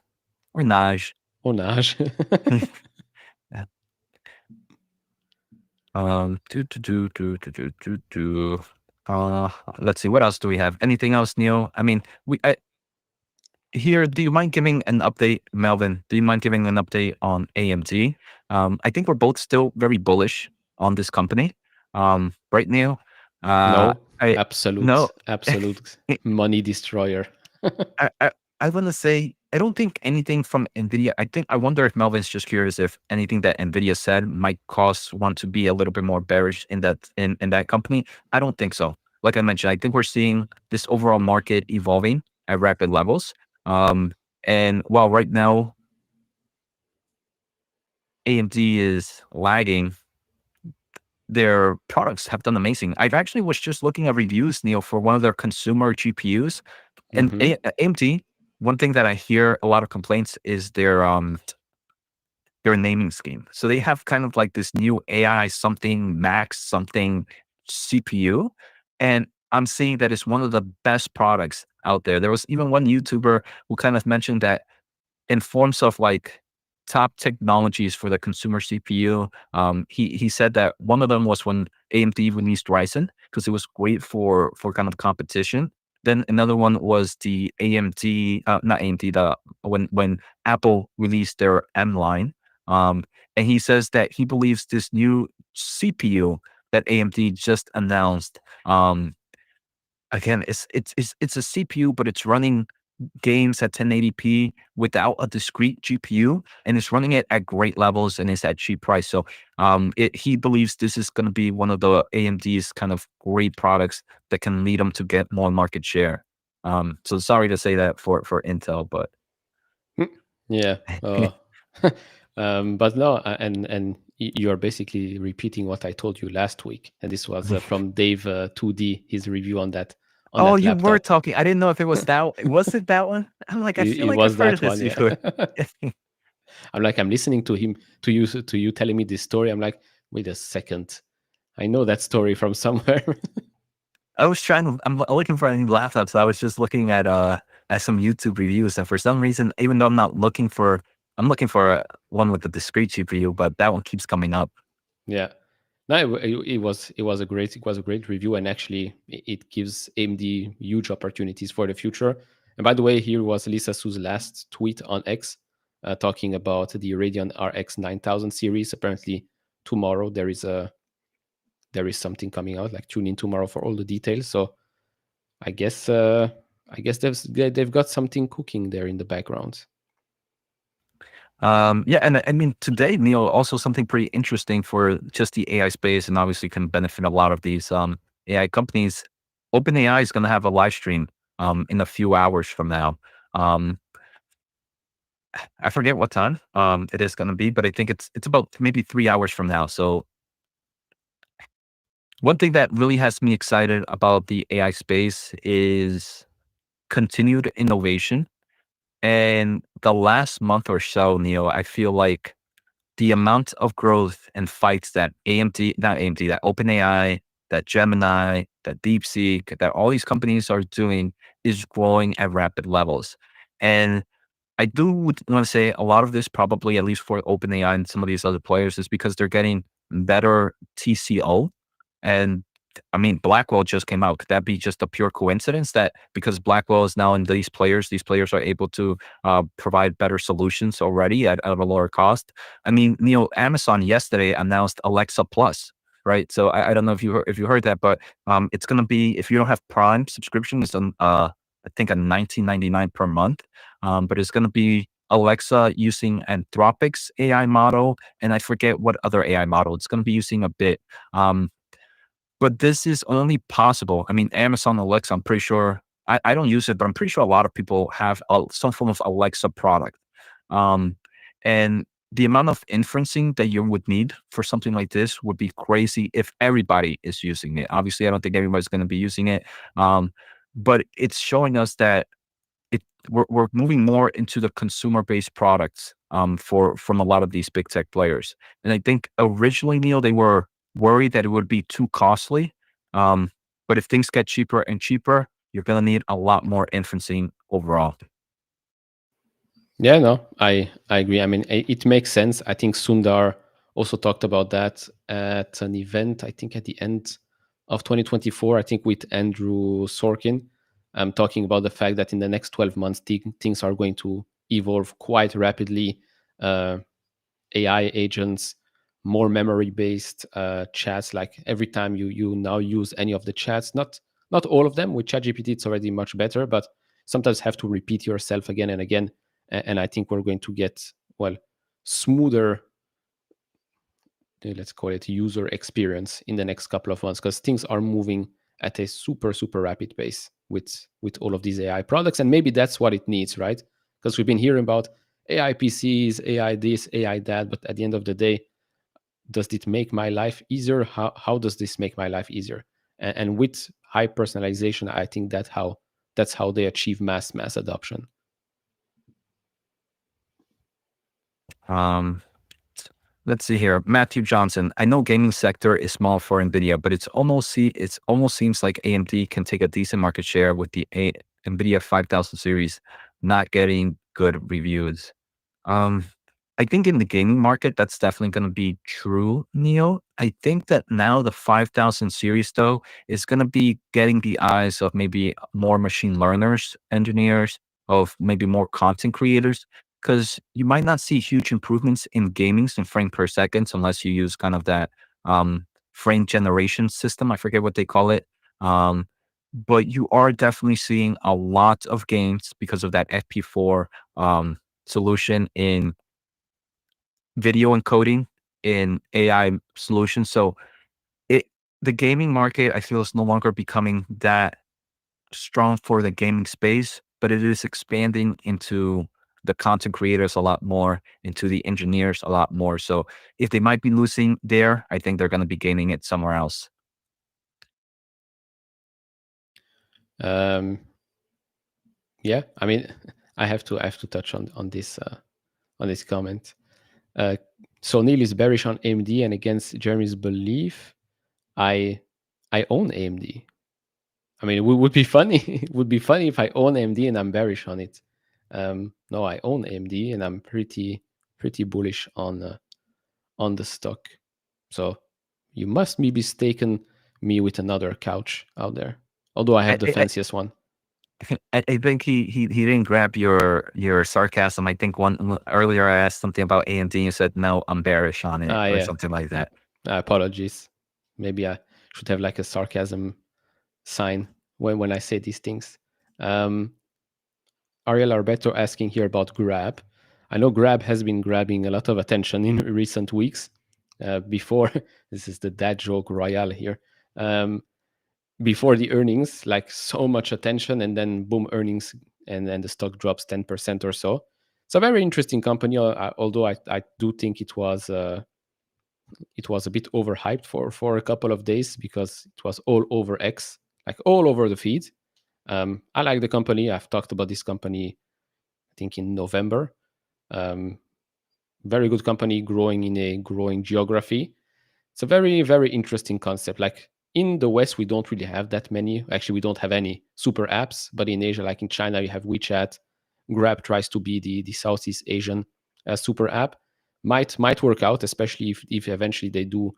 or Naj. Onage. Do. Let's see. What else do we have? Anything else, Neil? I mean, here. Do you mind giving an update, Melvin? Do you mind giving an update on AMD? I think we're both still very bullish on this company. Right, Neil? No, I no. absolute money destroyer. I, I, I want to say, I don't think anything from Nvidia. I wonder if Melvin's just curious if anything that Nvidia said might cause one to be a little bit more bearish in that company. I don't think so. Like I mentioned, I think we're seeing this overall market evolving at rapid levels. Um, and while right now AMD is lagging, their products have done amazing. I've actually was just looking at reviews, Neil, for one of their consumer GPUs. And Hmm. AMD, one thing that I hear a lot of complaints is their their naming scheme. So they have kind of like this new AI something Max something CPU. And I'm seeing that it's one of the best products out there. There was even one YouTuber who kind of mentioned that in forms of like top technologies for the consumer CPU. He said that one of them was when AMD released Ryzen because it was great for kind of competition. Then another one was the AMD, not AMD, the when Apple released their M line. And he says that he believes this new CPU that AMD just announced. Again, it's a CPU, but it's running games at 1080p without a discrete GPU, and it's running it at great levels and it's at cheap price. So he believes this is going to be one of the AMD's kind of great products that can lead them to get more market share. So sorry to say that for Intel, but Yeah. But no, you're basically repeating what I told you last week, and this was from Dave 2D, his review on oh, that you were laptop. talking. I didn't know if it was that. Was it that one? I'm like, I feel It like I've was heard of that this one, yeah. before. I'm like, I'm listening to him, to you telling me this story. I'm like, wait a second, I know that story from somewhere. I was I'm looking for a new laptop, so I was just looking at some YouTube reviews, and for some reason, even though I'm looking for one with the discrete GPU, but that one keeps coming up. Yeah. No, it was a great review, and actually it gives AMD huge opportunities for the future. And by the way, here was Lisa Su's last tweet on X, talking about the Radeon RX 9000 series. Apparently tomorrow there is something coming out. Like, tune in tomorrow for all the details. So I guess they've got something cooking there in the background. Yeah, and I mean today, Neil, also something pretty interesting for just the AI space, and obviously can benefit a lot of these AI companies. OpenAI is going to have a live stream in a few hours from now. Um, I forget what time it is going to be, but I think it's about maybe 3 hours from now. So one thing that really has me excited about the AI space is continued innovation. And the last month or so, Neil, I feel like the amount of growth and fights that not AMD, that OpenAI, that Gemini, that DeepSeek, that all these companies are doing is growing at rapid levels. And I do want to say a lot of this, probably at least for OpenAI and some of these other players, is because they're getting better TCO. And I mean, Blackwell just came out. Could that be just a pure coincidence that because Blackwell is now in these players are able to provide better solutions already at a lower cost? I mean, Neil, Amazon yesterday announced Alexa Plus, right? So I don't know if you heard that, but it's going to be, if you don't have Prime subscription, it's on I think a 19.99 per month. But it's going to be Alexa using Anthropic's AI model, and I forget what other AI model. It's going to be using a bit. Um, but this is only possible. I mean, Amazon Alexa, I'm pretty sure, I don't use it, but I'm pretty sure a lot of people have some form of Alexa product. Um, and the amount of inferencing that you would need for something like this would be crazy if everybody is using it. Obviously, I don't think everybody's going to be using it. Um, but it's showing us that we're moving more into the consumer based products from a lot of these big tech players. And I think originally, Neil, they were worried that it would be too costly. Um, but if things get cheaper and cheaper, you're going to need a lot more inferencing overall. Yeah, no, I agree. I mean, it makes sense. I think Sundar also talked about that at an event, I think at the end of 2024, I think with Andrew Sorkin, talking about the fact that in the next 12 months, things are going to evolve quite rapidly. Uh, AI agents, more memory based chats. Like, every time you now use any of the chats, not all of them. With ChatGPT, it's already much better, but sometimes have to repeat yourself again and again. And I think we're going to get, well, smoother, let's call it, user experience in the next couple of months, because things are moving at a super rapid pace with all of these AI products. And maybe that's what it needs, right? Because we've been hearing about AI PCs, AI this, AI that, but at the end of the day, does it make my life easier? How does this make my life easier? And with high personalization, I think that's how they achieve mass adoption. Um, Let's see here. Matthew Johnson. I know gaming sector is small for Nvidia, but it's almost seems like AMD can take a decent market share with the Nvidia 5000 series not getting good reviews. Um, I think in the gaming market, that's definitely going to be true, Neo. I think that now the 5000 series, though, is going to be getting the eyes of maybe more machine learners, engineers, of maybe more content creators, because you might not see huge improvements in gamings in frame per second unless you use kind of that frame generation system. I forget what they call it. Um, but you are definitely seeing a lot of gains because of that FP4 solution in video encoding in AI solutions. So it the gaming market, I feel, is no longer becoming that strong for the gaming space, but it is expanding into the content creators a lot more, into the engineers a lot more. So if they might be losing there, I think they're going to be gaining it somewhere else. Um, yeah, I mean, I have to touch on this comment. Uh, so Neil is bearish on AMD, and against Jeremy's belief, I I own AMD. I mean, it would be funny. It would be funny if I own AMD and I'm bearish on it. No, I own AMD and I'm pretty bullish on the stock. So you must be mistaken me with another couch out there. Although I have I, the I, fanciest one. I think he didn't grab your sarcasm. I think one earlier I asked something about AMD and you said no, I'm bearish on it or Yeah. something like that. Apologies. Maybe I should have like a sarcasm sign when I say these things. Um, Ariel Arbeto asking here about Grab. I know Grab has been grabbing a lot of attention in recent weeks. Before this is the dad joke royale here. Um, Before the earnings, like so much attention, and then boom, earnings, and then the stock drops 10% or so. It's a very interesting company, although I do think it was a bit overhyped for a couple of days because it was all over X, like all over the feed. I like the company. I've talked about this company, I think, in November. Um, Very good company, growing in a growing geography. It's a very interesting concept. Like in the West, we don't really have that many. Actually, we don't have any super apps. But in Asia, like in China, you have WeChat. Grab tries to be the Southeast Asian super app. Might work out, especially if eventually they do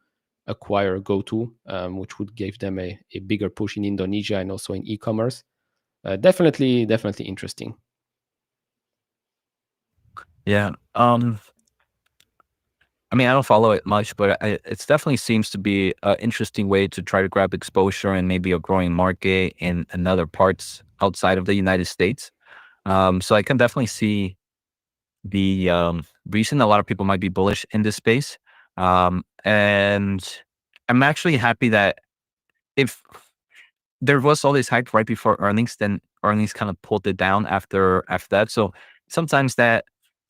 acquire GoTo, which would give them a bigger push in Indonesia and also in e-commerce. Definitely interesting. Yeah. I mean, I don't follow it much, but it definitely seems to be an interesting way to try to grab exposure and maybe a growing market in other parts outside of the United States. So I can definitely see the reason a lot of people might be bullish in this space. And I'm actually happy that if there was all this hype right before earnings, then earnings kind of pulled it down after that. So sometimes that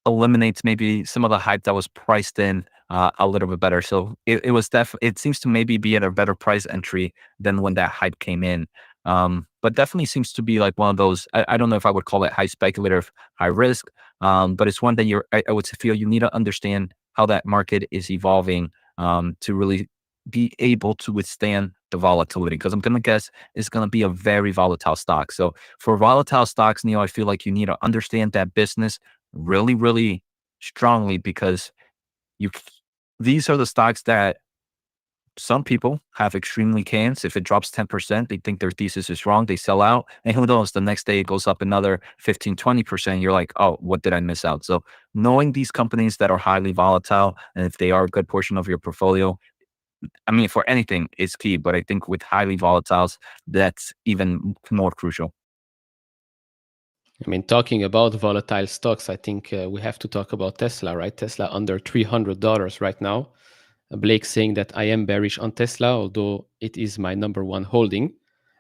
eliminates maybe some of the hype that was priced in a little bit better. So it seems to maybe be at a better price entry than when that hype came in. But definitely seems to be like one of those. I don't know if I would call it high speculative, high risk, but it's one that I would feel you need to understand how that market is evolving to really be able to withstand the volatility. Because I'm gonna guess it's gonna be a very volatile stock. So for volatile stocks, Neil, I feel like you need to understand that business really, really strongly because you these are the stocks that some people have extremely cans. If it drops 10%, they think their thesis is wrong. They sell out. And who knows, the next day it goes up another 15, 20%. You're like, oh, what did I miss out? So knowing these companies that are highly volatile and if they are a good portion of your portfolio, I mean, for anything, is key. But I think with highly volatiles, that's even more crucial. I mean, talking about volatile stocks, I think we have to talk about Tesla, right? Tesla under $300 right now. Blake saying that I am bearish on Tesla, although it is my number one holding.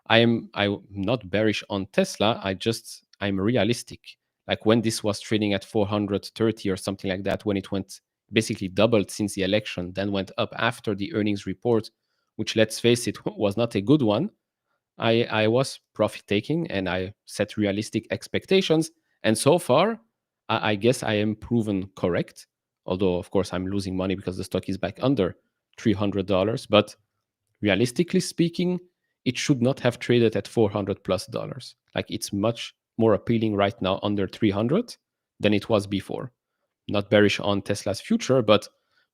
I'm not bearish on Tesla. I'm realistic. Like when this was trading at 430 or something like that, when it went basically doubled since the election, then went up after the earnings report, which, let's face it, was not a good one. I was profit taking and I set realistic expectations. And so far, I guess I am proven correct. Although, of course, I'm losing money because the stock is back under $300. But realistically speaking, it should not have traded at $400+. Like, it's much more appealing right now under 300 than it was before. Not bearish on Tesla's future, but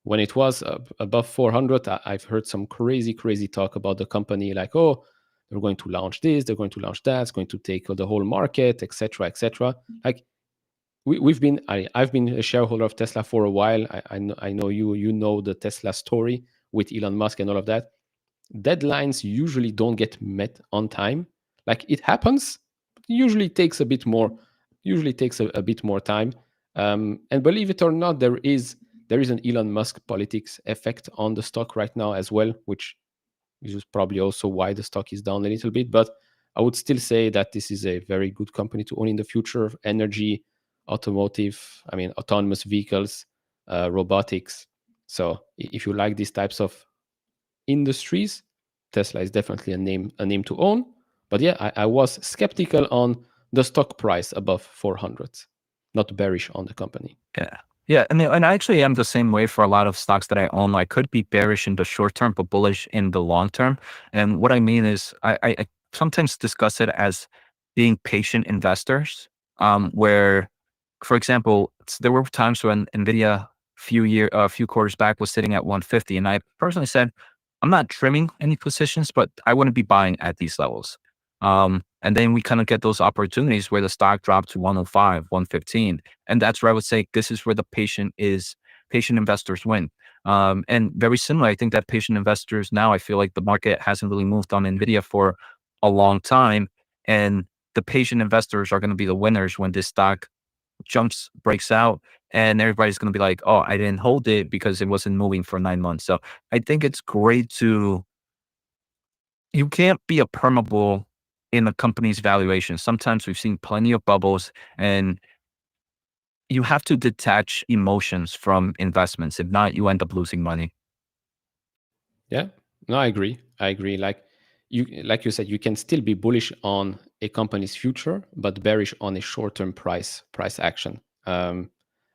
when it was above 400, I've heard some crazy talk about the company, like, oh, they're going to launch this, they're going to launch that, it's going to take the whole market, etc., etc. Like, I've been a shareholder of Tesla for a while. I know you know the Tesla story with Elon Musk and all of that. Deadlines usually don't get met on time. Like, it happens, but usually takes a bit more. Usually takes a bit more time. And believe it or not, there is an Elon Musk politics effect on the stock right now as well, which is probably also why the stock is down a little bit. But I would still say that this is a very good company to own in the future. Energy, automotive, I mean, autonomous vehicles, robotics. So if you like these types of industries, Tesla is definitely a name to own. But yeah, I was skeptical on the stock price above 400, not bearish on the company. Yeah. Yeah. And I actually am the same way for a lot of stocks that I own. I could be bearish in the short term, but bullish in the long term. And what I mean is I sometimes discuss it as being patient investors, where, for example, there were times when Nvidia a few quarters back was sitting at 150. And I personally said, I'm not trimming any positions, but I wouldn't be buying at these levels. And then we kind of get those opportunities where the stock dropped to 105, 115. And that's where I would say this is where the patient investors win. And very similar, I think that patient investors now, I feel like the market hasn't really moved on Nvidia for a long time. And the patient investors are going to be the winners when this stock breaks out, and everybody's going to be like, oh, I didn't hold it because it wasn't moving for 9 months. So I think it's great you can't be a perma bull in a company's valuation. Sometimes we've seen plenty of bubbles, and you have to detach emotions from investments. If not, you end up losing money. Yeah, no, I agree. Like you said, you can still be bullish on a company's future, but bearish on a short-term price action. I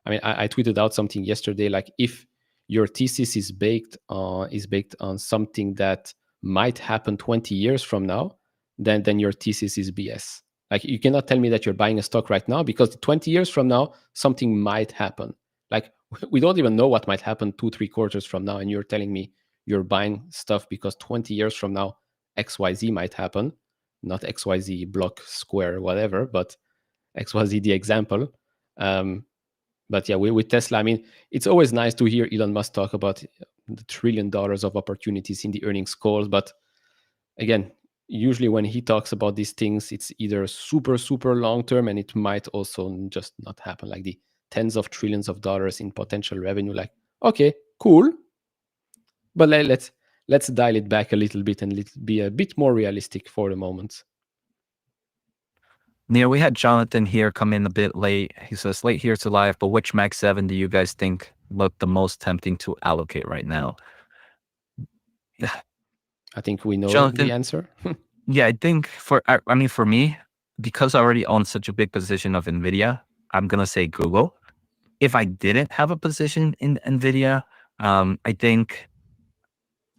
mean, I tweeted out something yesterday, like, if your thesis is baked on something that might happen 20 years from now, then your thesis is BS. Like, you cannot tell me that you're buying a stock right now, because 20 years from now something might happen. Like, we don't even know what might happen 2-3 quarters from now, and you're telling me you're buying stuff because 20 years from now XYZ might happen. Not XYZ block, square, whatever, but XYZ the example. But yeah, with Tesla, I mean, it's always nice to hear Elon Musk talk about the $1 trillion of opportunities in the earnings calls. But again, usually when he talks about these things, it's either super long term, and it might also just not happen, like the tens of trillions of dollars in potential revenue. Like, okay, cool, but let's dial it back a little bit and be a bit more realistic for the moment. Neil, we had Jonathan here come in a bit late. He says, late here to live, but which Max 7 do you guys think look the most tempting to allocate right now? I think we know Jonathan, the answer. yeah, I think I mean, for me, because I already own such a big position of Nvidia, I'm going to say Google. If I didn't have a position in Nvidia, I think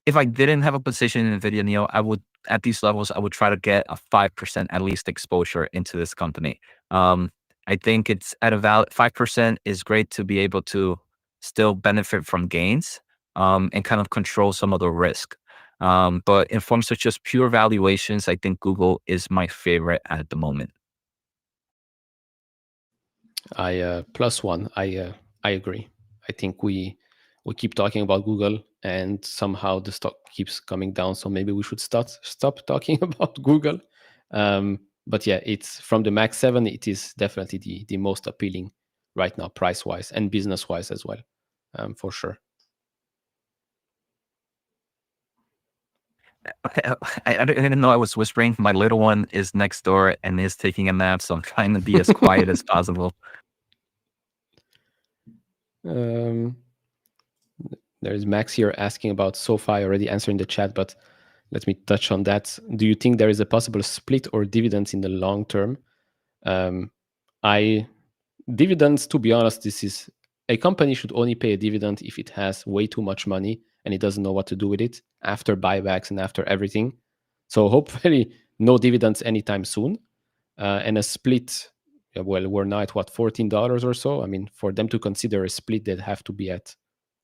if I didn't have a position in Nvidia, Neil, I would, at these levels, I would try to get a 5% at least exposure into this company. I think it's at a 5% is great to be able to still benefit from gains, and kind of control some of the risk. But in forms of just pure valuations, I think Google is my favorite at the moment. I +1. I agree. I think we keep talking about Google, and somehow the stock keeps coming down. So maybe we should stop talking about Google. But yeah, it's from the Max 7. It is definitely the most appealing right now, price wise and business wise as well, for sure. I didn't know I was whispering. My little one is next door and is taking a nap, so I'm trying to be as quiet as possible. There's Max here asking about SoFi, already answering the chat, but let me touch on that. Do you think there is a possible split or dividends in the long term? Dividends, to be honest, this is a company should only pay a dividend if it has way too much money and it doesn't know what to do with it after buybacks and after everything. So hopefully no dividends anytime soon. And a split, well, we're now at what, $14 or so. I mean, for them to consider a split, they'd have to be at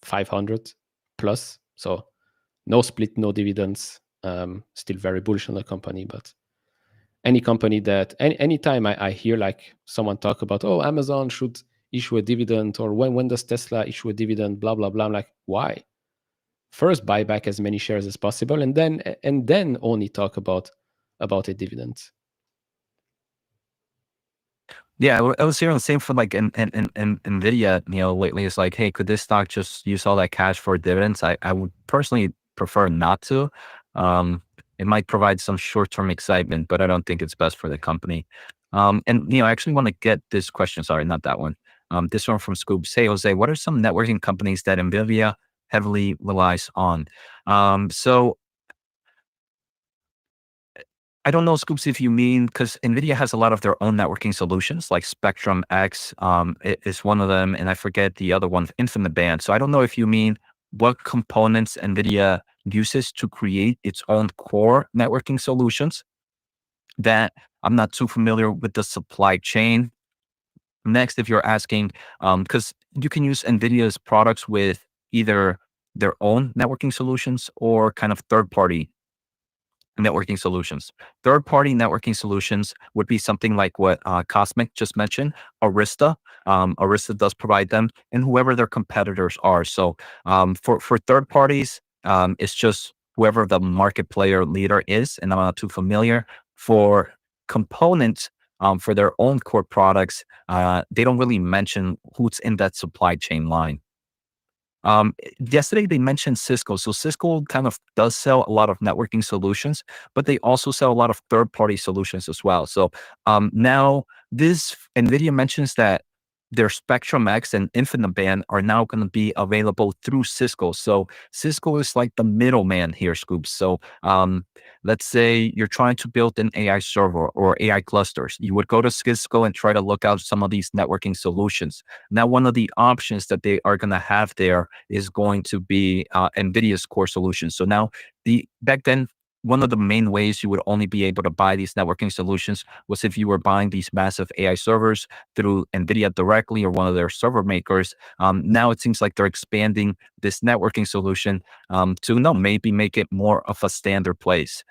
500 plus. So no split, no dividends. Still very bullish on the company, but any company that anytime I hear like someone talk about, oh, Amazon should issue a dividend, or when does Tesla issue a dividend, blah blah blah, I'm like, why? First buy back as many shares as possible, and then only talk about a dividend. Yeah, I was hearing the same for like in Nvidia, lately. It's like, hey, could this stock just use all that cash for dividends? I would personally prefer not to. It might provide some short-term excitement, but I don't think it's best for the company. And I actually want to get this question. Sorry, not that one. This one from Scoops. Hey, Jose, what are some networking companies that Nvidia heavily relies on? So I don't know, Scoops, if you mean, because NVIDIA has a lot of their own networking solutions, like Spectrum X is one of them, and I forget the other one, Infinite Band. So I don't know if you mean what components NVIDIA uses to create its own core networking solutions. That I'm not too familiar with the supply chain. Next, if you're asking, because you can use NVIDIA's products with either their own networking solutions or kind of third-party networking solutions. Third-party networking solutions would be something like what Cosmic just mentioned, Arista. Arista does provide them, and whoever their competitors are. So for third parties, it's just whoever the market player leader is, and I'm not too familiar. For components, for their own core products, they don't really mention who's in that supply chain line. Yesterday they mentioned Cisco. So Cisco kind of does sell a lot of networking solutions, but they also sell a lot of third-party solutions as well. So now this NVIDIA mentions that their Spectrum X and Infinite Band are now going to be available through Cisco. So Cisco is like the middleman here, Scoops. So let's say you're trying to build an AI server or AI clusters. You would go to Cisco and try to look out some of these networking solutions. Now, one of the options that they are going to have there is going to be NVIDIA's core solution. So now, back then, one of the main ways you would only be able to buy these networking solutions was if you were buying these massive AI servers through NVIDIA directly or one of their server makers. Now it seems like they're expanding this networking solution to maybe make it more of a standard place.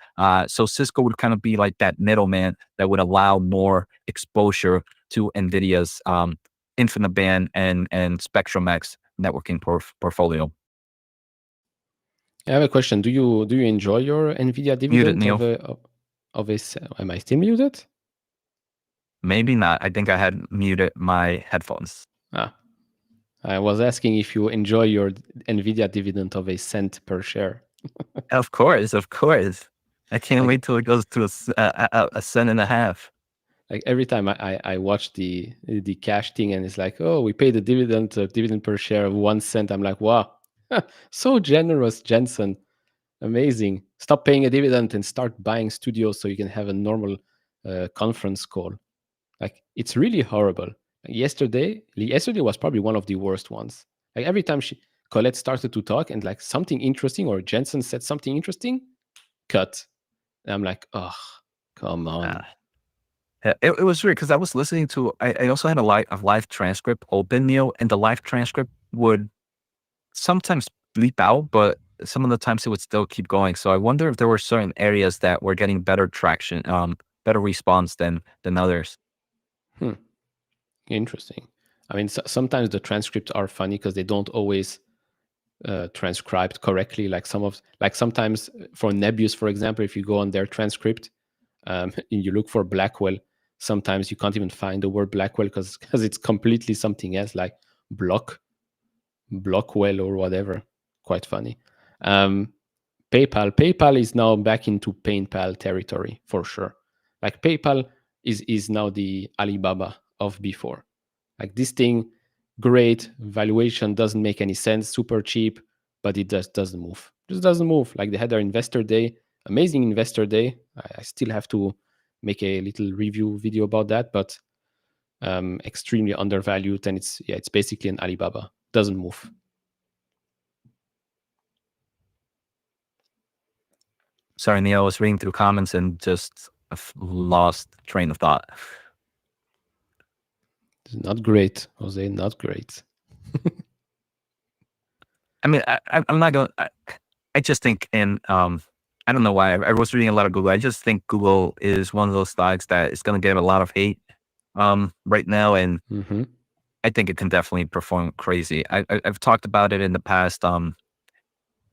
So Cisco would kind of be like that middleman that would allow more exposure to NVIDIA's Infinite Band and Spectrum X networking portfolio. I have a question. Do you enjoy your Nvidia Muted, dividend Neil. Am I still muted? Maybe not. I think I had muted my headphones. I was asking if you enjoy your Nvidia dividend of a cent per share. Of course. I can't Like, wait till it goes to a cent and a half. like every time I watch the cash thing and it's like, oh, we paid a dividend per share of 1 cent. I'm like, wow, so generous, Jensen. Amazing. Stop paying a dividend and start buying studios so you can have a normal conference call. Like, it's really horrible. Yesterday was probably one of the worst ones. Like every time Colette started to talk and like something interesting or Jensen said something interesting, cut. And I'm like, oh, come on. Yeah, it was weird because I was listening to. I also had a live transcript open, Neil, and the live transcript would sometimes bleep out, but some of the times it would still keep going. So I wonder if there were certain areas that were getting better traction, better response than others. Interesting. I mean, sometimes the transcripts are funny because they don't always transcribed correctly. Like sometimes for Nebius, for example, if you go on their transcript and you look for Blackwell, sometimes you can't even find the word Blackwell because it's completely something else, like Blockwell or whatever. Quite funny. PayPal is now back into PayPal territory for sure. Like PayPal is now the Alibaba of before. Like this thing, great valuation, doesn't make any sense, super cheap, but it just doesn't move. Just doesn't move. Like they had their investor day, amazing investor day. I still have to make a little review video about that, but extremely undervalued, and it's basically an Alibaba. Doesn't move. Sorry, Neil, I was reading through comments and just lost train of thought. It's not great, Jose. Not great. I mean, I'm not going. I just think, and I don't know why. I was reading a lot of Google. I just think Google is one of those stocks that is going to get a lot of hate right now, and Mm-hmm. I think it can definitely perform crazy. I've talked about it in the past.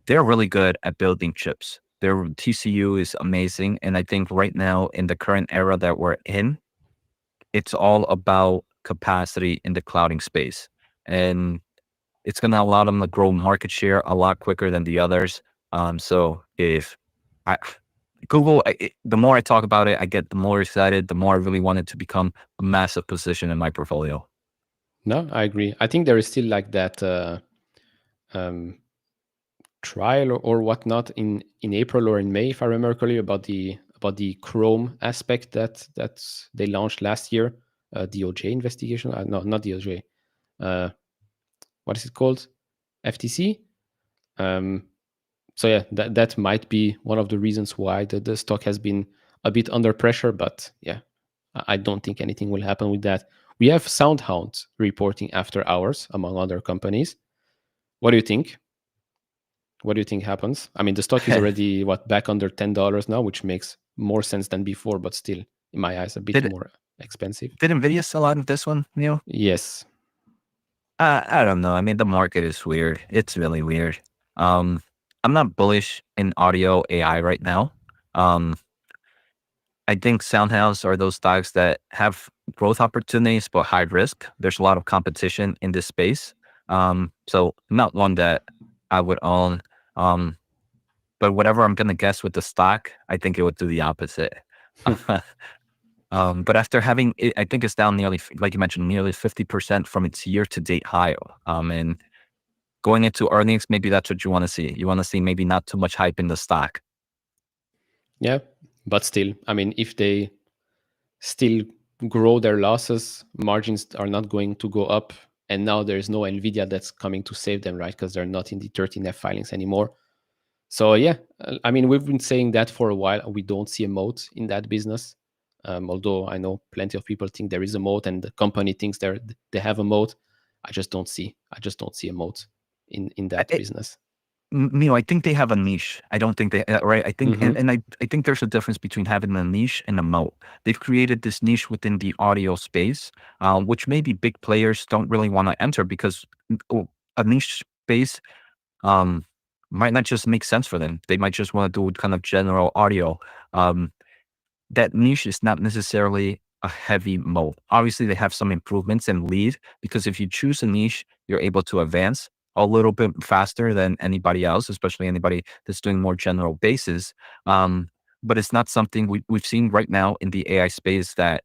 They're really good at building chips. Their TCU is amazing, and I think right now in the current era that we're in, it's all about capacity in the clouding space, and it's going to allow them to grow market share a lot quicker than the others. So if I, Google, the more I talk about it, I get the more excited, the more I really want it to become a massive position in my portfolio. No, I agree. I think there is still like that um, trial or whatnot in April or in May, if I remember correctly, about the Chrome aspect that they launched last year. DOJ investigation? No, not DOJ. Uh, what is it called? FTC. Um, so yeah, that might be one of the reasons why the stock has been a bit under pressure. But yeah, I don't think anything will happen with that. We have SoundHound reporting after hours, among other companies. What do you think? What do you think happens? I mean, the stock is already back under $10 now, which makes more sense than before, but still, in my eyes, a bit did more expensive. did Nvidia sell out of this one, Neil? Yes. I don't know. I mean, the market is weird. It's really weird. Um, I'm not bullish in audio AI right now. Um, I think SoundHouse are those stocks that have growth opportunities but high risk. There's a lot of competition in this space. So not one that I would own. Um, but whatever I'm gonna guess with the stock, I think it would do the opposite. But after having it, I think it's down nearly, like you mentioned, nearly 50% from its year to date high. And going into earnings, maybe that's what you want to see. You want to see maybe not too much hype in the stock. Yeah. But still, I mean, if they still grow their losses, margins are not going to go up. And now there's no Nvidia that's coming to save them, right? Because they're not in the 13F filings anymore. So yeah, I mean, we've been saying that for a while. We don't see a moat in that business. Although I know plenty of people think there is a moat, and the company thinks they have a moat. I just don't see a moat in that business. Neil, I think they have a niche. I don't think they, right? I think, Mm-hmm. and I think there's a difference between having a niche and a moat. They've created this niche within the audio space, which maybe big players don't really want to enter because a niche space um, might not just make sense for them. They might just want to do kind of general audio. Um, that niche is not necessarily a heavy moat. Obviously, they have some improvements and lead because if you choose a niche, you're able to advance a little bit faster than anybody else, especially anybody that's doing more general bases. But it's not something we've seen right now in the AI space that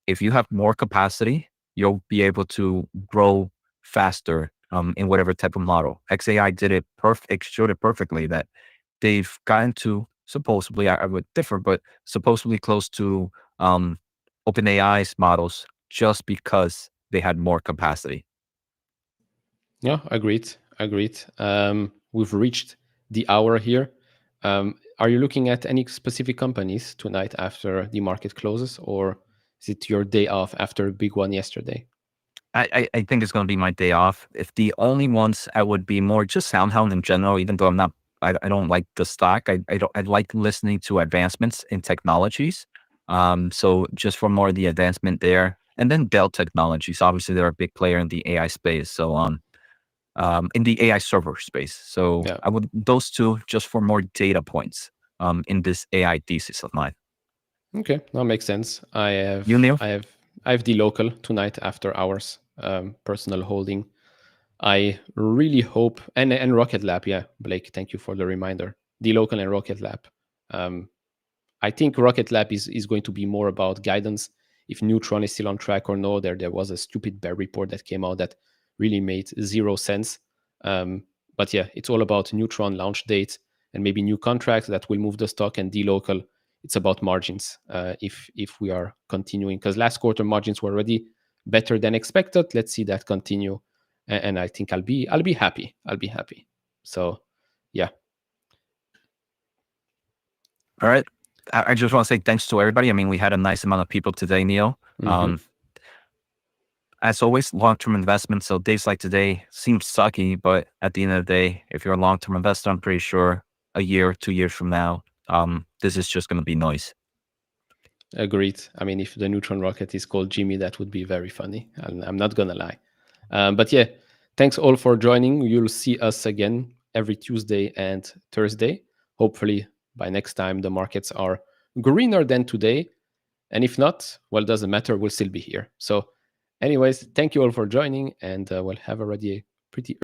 if you have more capacity, you'll be able to grow faster in whatever type of model. XAI did it perfect. It showed it perfectly that they've gotten to supposedly, I would differ, but supposedly close to OpenAI's models just because they had more capacity. Yeah, agreed. Agreed. We've reached the hour here. Are you looking at any specific companies tonight after the market closes, or is it your day off after a big one yesterday? I think it's going to be my day off. If the only ones I would be more just SoundHound in general, even though I don't like the stock. I like listening to advancements in technologies. So just for more of the advancement there, and then Dell Technologies. Obviously, they're a big player in the AI space. So in the AI server space. So Yeah. I would those two just for more data points in this AI thesis of mine. Okay, that makes sense. You, Neil? I have the local tonight after hours, personal holding. I really hope and Rocket Lab, yeah, Blake, thank you for the reminder. The local and Rocket Lab. Um, I think Rocket Lab is going to be more about guidance if Neutron is still on track or no. There was a stupid bear report that came out that really made zero sense. But yeah, it's all about Neutron launch dates and maybe new contracts that will move the stock, and D local it's about margins. If we are continuing, because last quarter margins were already better than expected. Let's see that continue, and I think I'll be happy. I'll be happy. So, yeah. All right. I just want to say thanks to everybody. I mean, we had a nice amount of people today, Neil. As always, long-term investment. So days like today seem sucky, but at the end of the day, if you're a long-term investor, I'm pretty sure a year, 2 years from now, this is just going to be noise. Agreed. I mean, if the neutron rocket is called Jimmy, that would be very funny. I'm not gonna lie. But yeah, thanks all for joining. You'll see us again every Tuesday and Thursday. Hopefully, by next time the markets are greener than today. And if not, well, doesn't matter. We'll still be here. So, anyways, thank you all for joining, and we'll have already a pretty